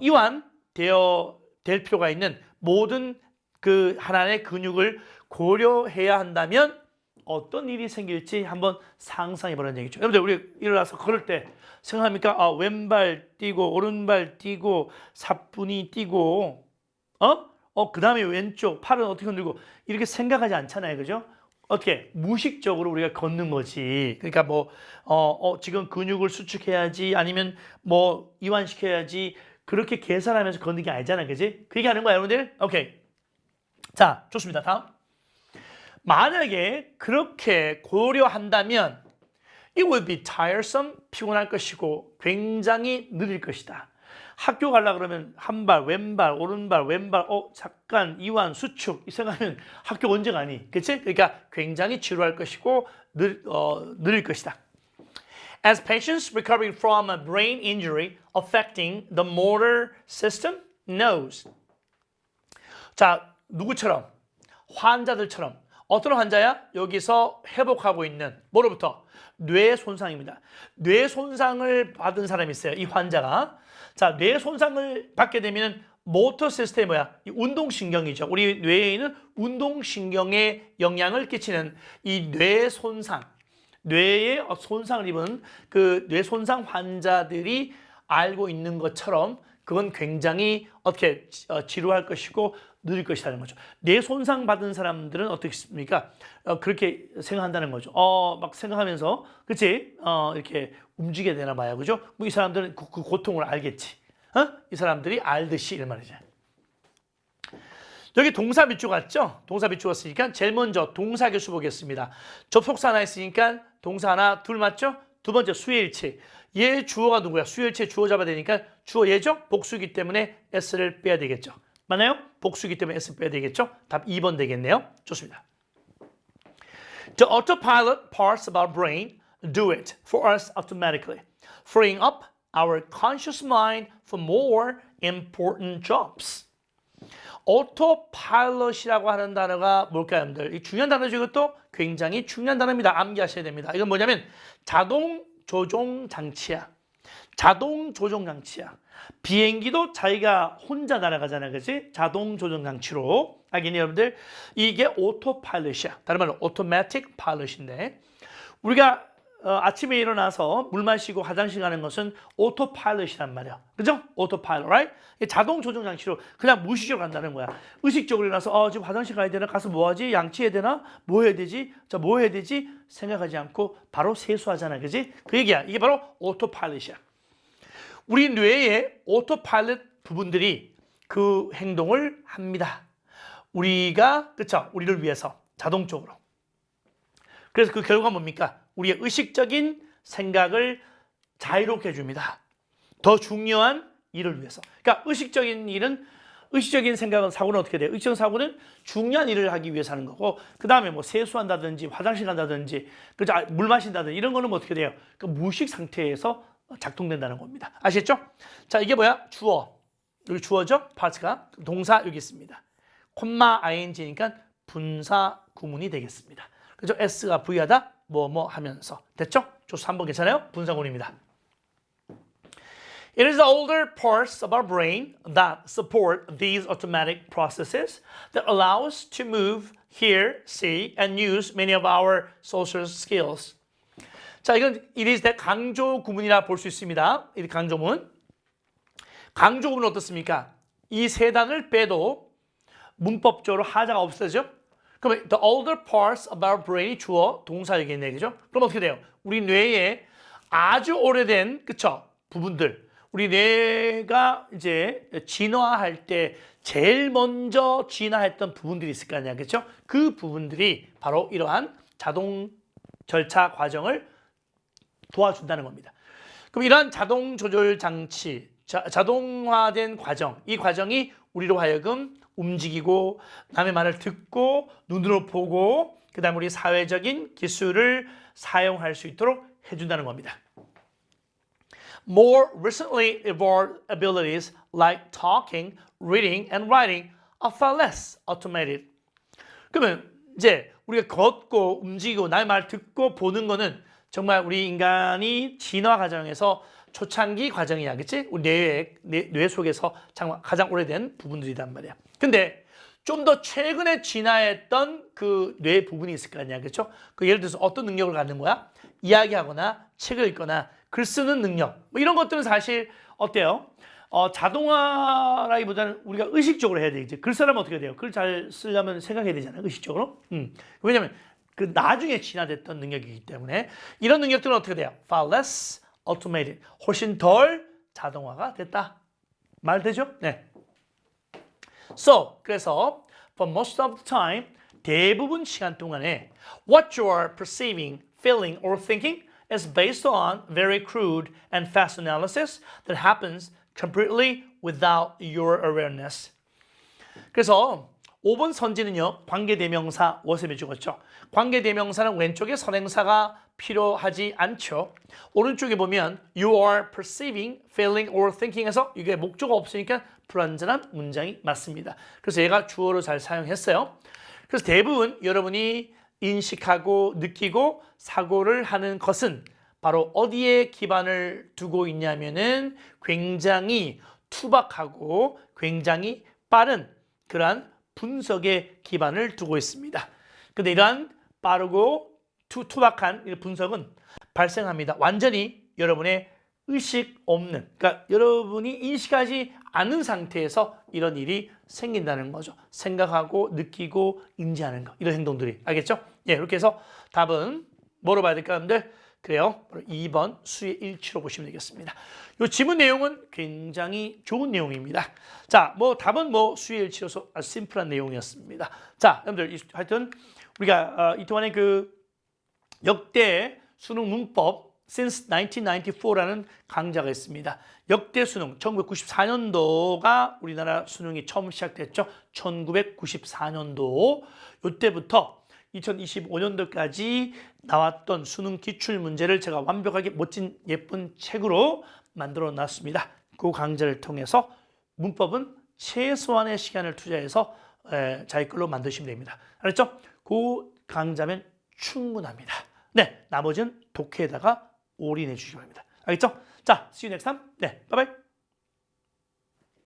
이완되어 될 필요가 있는 모든 그 하나의 근육을 고려해야 한다면 어떤 일이 생길지 한번 상상해 보라는 얘기죠. 여러분들 우리 일어나서 걸을 때 생각합니까? 왼발 뛰고 오른발 뛰고 사뿐히 뛰고 그 다음에 왼쪽 팔은 어떻게 흔들고 이렇게 생각하지 않잖아요, 그죠? 어떻게 무의식적으로 우리가 걷는 거지. 그러니까 지금 근육을 수축해야지 아니면 이완시켜야지 그렇게 계산하면서 걷는 게 아니잖아요, 그지? 그 얘기하는 거야, 여러분들. 오케이. 자, 좋습니다. 다음. 만약에 그렇게 고려한다면 it will be tiresome, 피곤할 것이고 굉장히 느릴 것이다. 학교 가려고 그러면 한 발, 왼발, 오른발, 왼발, 잠깐 이완, 수축 이 생각하면 학교 언제 가니? 그치? 그러니까 굉장히 지루할 것이고 느릴 것이다. As patients recovering from a brain injury affecting the motor system knows. 자, 누구처럼? 환자들처럼. 어떤 환자야? 여기서 회복하고 있는 뭐로부터? 뇌 손상입니다. 뇌 손상을 받은 사람이 있어요. 이 환자가. 자, 뇌 손상을 받게 되면 모터 시스템이 뭐야? 이 운동신경이죠. 우리 뇌에 있는 운동신경에 영향을 끼치는 이 뇌 손상. 뇌에 손상을 입은 그 뇌 손상 환자들이 알고 있는 것처럼 그건 굉장히 어떻게 지루할 것이고 느릴 것이라는 거죠. 뇌 손상 받은 사람들은 어떻습니까? 그렇게 생각한다는 거죠. 막 생각하면서, 그렇지? 이렇게 움직여야 되나 봐요, 그죠? 뭐 이 사람들은 그 고통을 알겠지. 이 사람들이 알듯이 이런 말이죠. 여기 동사 밑줄 갔죠? 동사 밑줄 갔으니까 제일 먼저 동사 교수 보겠습니다. 접속사 하나 있으니까 동사 하나, 둘 맞죠? 두 번째 수혜일치. 얘 주어가 누구야? 수혜일치 주어 잡아야 되니까 주어 얘죠? 복수이기 때문에 S를 빼야 되겠죠. 맞나요? 복수이기 때문에 S 빼야 되겠죠? 답 2번 되겠네요. 좋습니다. The autopilot parts of our brain do it for us automatically, freeing up our conscious mind for more important jobs. 오토파일럿이라고 하는 단어가 뭘까요, 여러분들? 이 중요한 단어죠. 이것도 굉장히 중요한 단어입니다. 암기하셔야 됩니다. 이건 뭐냐면 자동 조종 장치야. 자동 조종 장치야. 비행기도 자기가 혼자 날아가잖아요. 그렇지? 자동 조종 장치로. 알겠니, 여러분들? 이게 오토파일럿이야. 다른 말로 오토매틱 파일럿인데 우리가 아침에 일어나서 물 마시고 화장실 가는 것은 오토파일럿이란 말이야. 그죠? 오토파일럿, right? 자동 조종 장치로 그냥 무의식적으로 간다는 거야. 의식적으로 일어나서 지금 화장실 가야 되나? 가서 뭐 하지? 양치해야 되나? 뭐 해야 되지? 자, 뭐 해야 되지? 생각하지 않고 바로 세수하잖아. 그지? 그 얘기야. 이게 바로 오토파일럿이야. 우리 뇌의 오토파일럿 부분들이 그 행동을 합니다. 우리가, 그쵸? 우리를 위해서 자동적으로. 그래서 그 결과가 뭡니까? 우리의 의식적인 생각을 자유롭게 해줍니다. 더 중요한 일을 위해서. 그러니까 의식적인 생각은, 사고는 어떻게 돼요? 의식적인 사고는 중요한 일을 하기 위해서 하는 거고, 그 다음에 뭐 세수한다든지, 화장실 간다든지, 물 마신다든지, 이런 거는 뭐 어떻게 돼요? 그 무의식 상태에서 작동된다는 겁니다. 아시겠죠? 자, 이게 뭐야? 주어. 여기 주어죠? 파트가. 동사 여기 있습니다. 콤마 ing니까 분사 구문이 되겠습니다. 그죠? S가 V하다, 뭐뭐 하면서. 됐죠? 조수 3번 괜찮아요? 분사구문입니다. It is the older parts of our brain that support these automatic processes that allow us to move, hear, see, and use many of our social skills. 자, 이건 it is that 강조 구문이라 볼 수 있습니다. 이 강조문. 강조 구문은 어떻습니까? 이 세 단을 빼도 문법적으로 하자가 없어져. 그러면 the older parts of our brain이 주어 동사이겠네, 그죠? 그럼 어떻게 돼요? 우리 뇌에 아주 오래된, 그쵸? 부분들. 우리 뇌가 이제 진화할 때 제일 먼저 진화했던 부분들이 있을 거 아니야, 그죠? 그 부분들이 바로 이러한 자동 절차 과정을 도와준다는 겁니다. 그럼 이러한 자동 조절 장치, 자동화된 과정, 이 과정이 우리로 하여금 움직이고 남의 말을 듣고 눈으로 보고 그 다음에 우리 사회적인 기술을 사용할 수 있도록 해준다는 겁니다. More recently evolved abilities like talking, reading, and writing are far less automated. 그러면 이제 우리가 걷고 움직이고 남의 말 듣고 보는 거는 정말 우리 인간이 진화 과정에서 초창기 과정이야, 그치? 우리 뇌 속에서 가장 오래된 부분들이란 말이야. 근데 좀 더 최근에 진화했던 그 뇌 부분이 있을 거 아니야, 그렇죠? 그 예를 들어서 어떤 능력을 갖는 거야? 이야기하거나 책을 읽거나 글 쓰는 능력, 뭐 이런 것들은 사실 어때요? 자동화라기보다는 우리가 의식적으로 해야 되겠지. 글 쓰려면 어떻게 돼요? 글 잘 쓰려면 생각해야 되잖아요, 의식적으로. 왜냐면 그 나중에 진화됐던 능력이기 때문에 이런 능력들은 어떻게 돼요? Far less automated, 훨씬 덜 자동화가 됐다. 말 되죠? 네. So, 그래서 for most of the time, 대부분 시간 동안에 what you are perceiving, feeling, or thinking is based on very crude and fast analysis that happens completely without your awareness. 그래서 5번 선지는요. 관계대명사 was음해 주었죠. 관계대명사는 왼쪽에 선행사가 필요하지 않죠. 오른쪽에 보면 you are perceiving, feeling or thinking에서 이게 목조가 없으니까 불완전한 문장이 맞습니다. 그래서 얘가 주어로 잘 사용했어요. 그래서 대부분 여러분이 인식하고 느끼고 사고를 하는 것은 바로 어디에 기반을 두고 있냐면은 굉장히 투박하고 굉장히 빠른 그러한 분석에 기반을 두고 있습니다. 근데 이러한 빠르고 투박한 분석은 발생합니다. 완전히 여러분의 의식 없는, 그러니까 여러분이 인식하지 않은 상태에서 이런 일이 생긴다는 거죠. 생각하고 느끼고 인지하는 거, 이런 행동들이. 알겠죠? 예, 이렇게 해서 답은 뭐로 봐야 될까, 여러분들? 그래요. 2번 수의 일치로 보시면 되겠습니다. 이 지문 내용은 굉장히 좋은 내용입니다. 자, 뭐 답은 뭐 수의 일치로서 아주 심플한 내용이었습니다. 자, 여러분들 하여튼 우리가 이 동안에 그 역대 수능 문법 since 1994라는 강좌가 있습니다. 역대 수능 1994년도가 우리나라 수능이 처음 시작됐죠. 1994년도 이때부터 2025년도까지 나왔던 수능 기출 문제를 제가 완벽하게 멋진 예쁜 책으로 만들어 놨습니다. 그 강좌를 통해서 문법은 최소한의 시간을 투자해서 자기 걸로 만드시면 됩니다. 알았죠? 그 강좌면 충분합니다. 네, 나머지는 독해에다가 올인해 주시기 바랍니다. 알겠죠? 자, see you next time. 네, bye bye.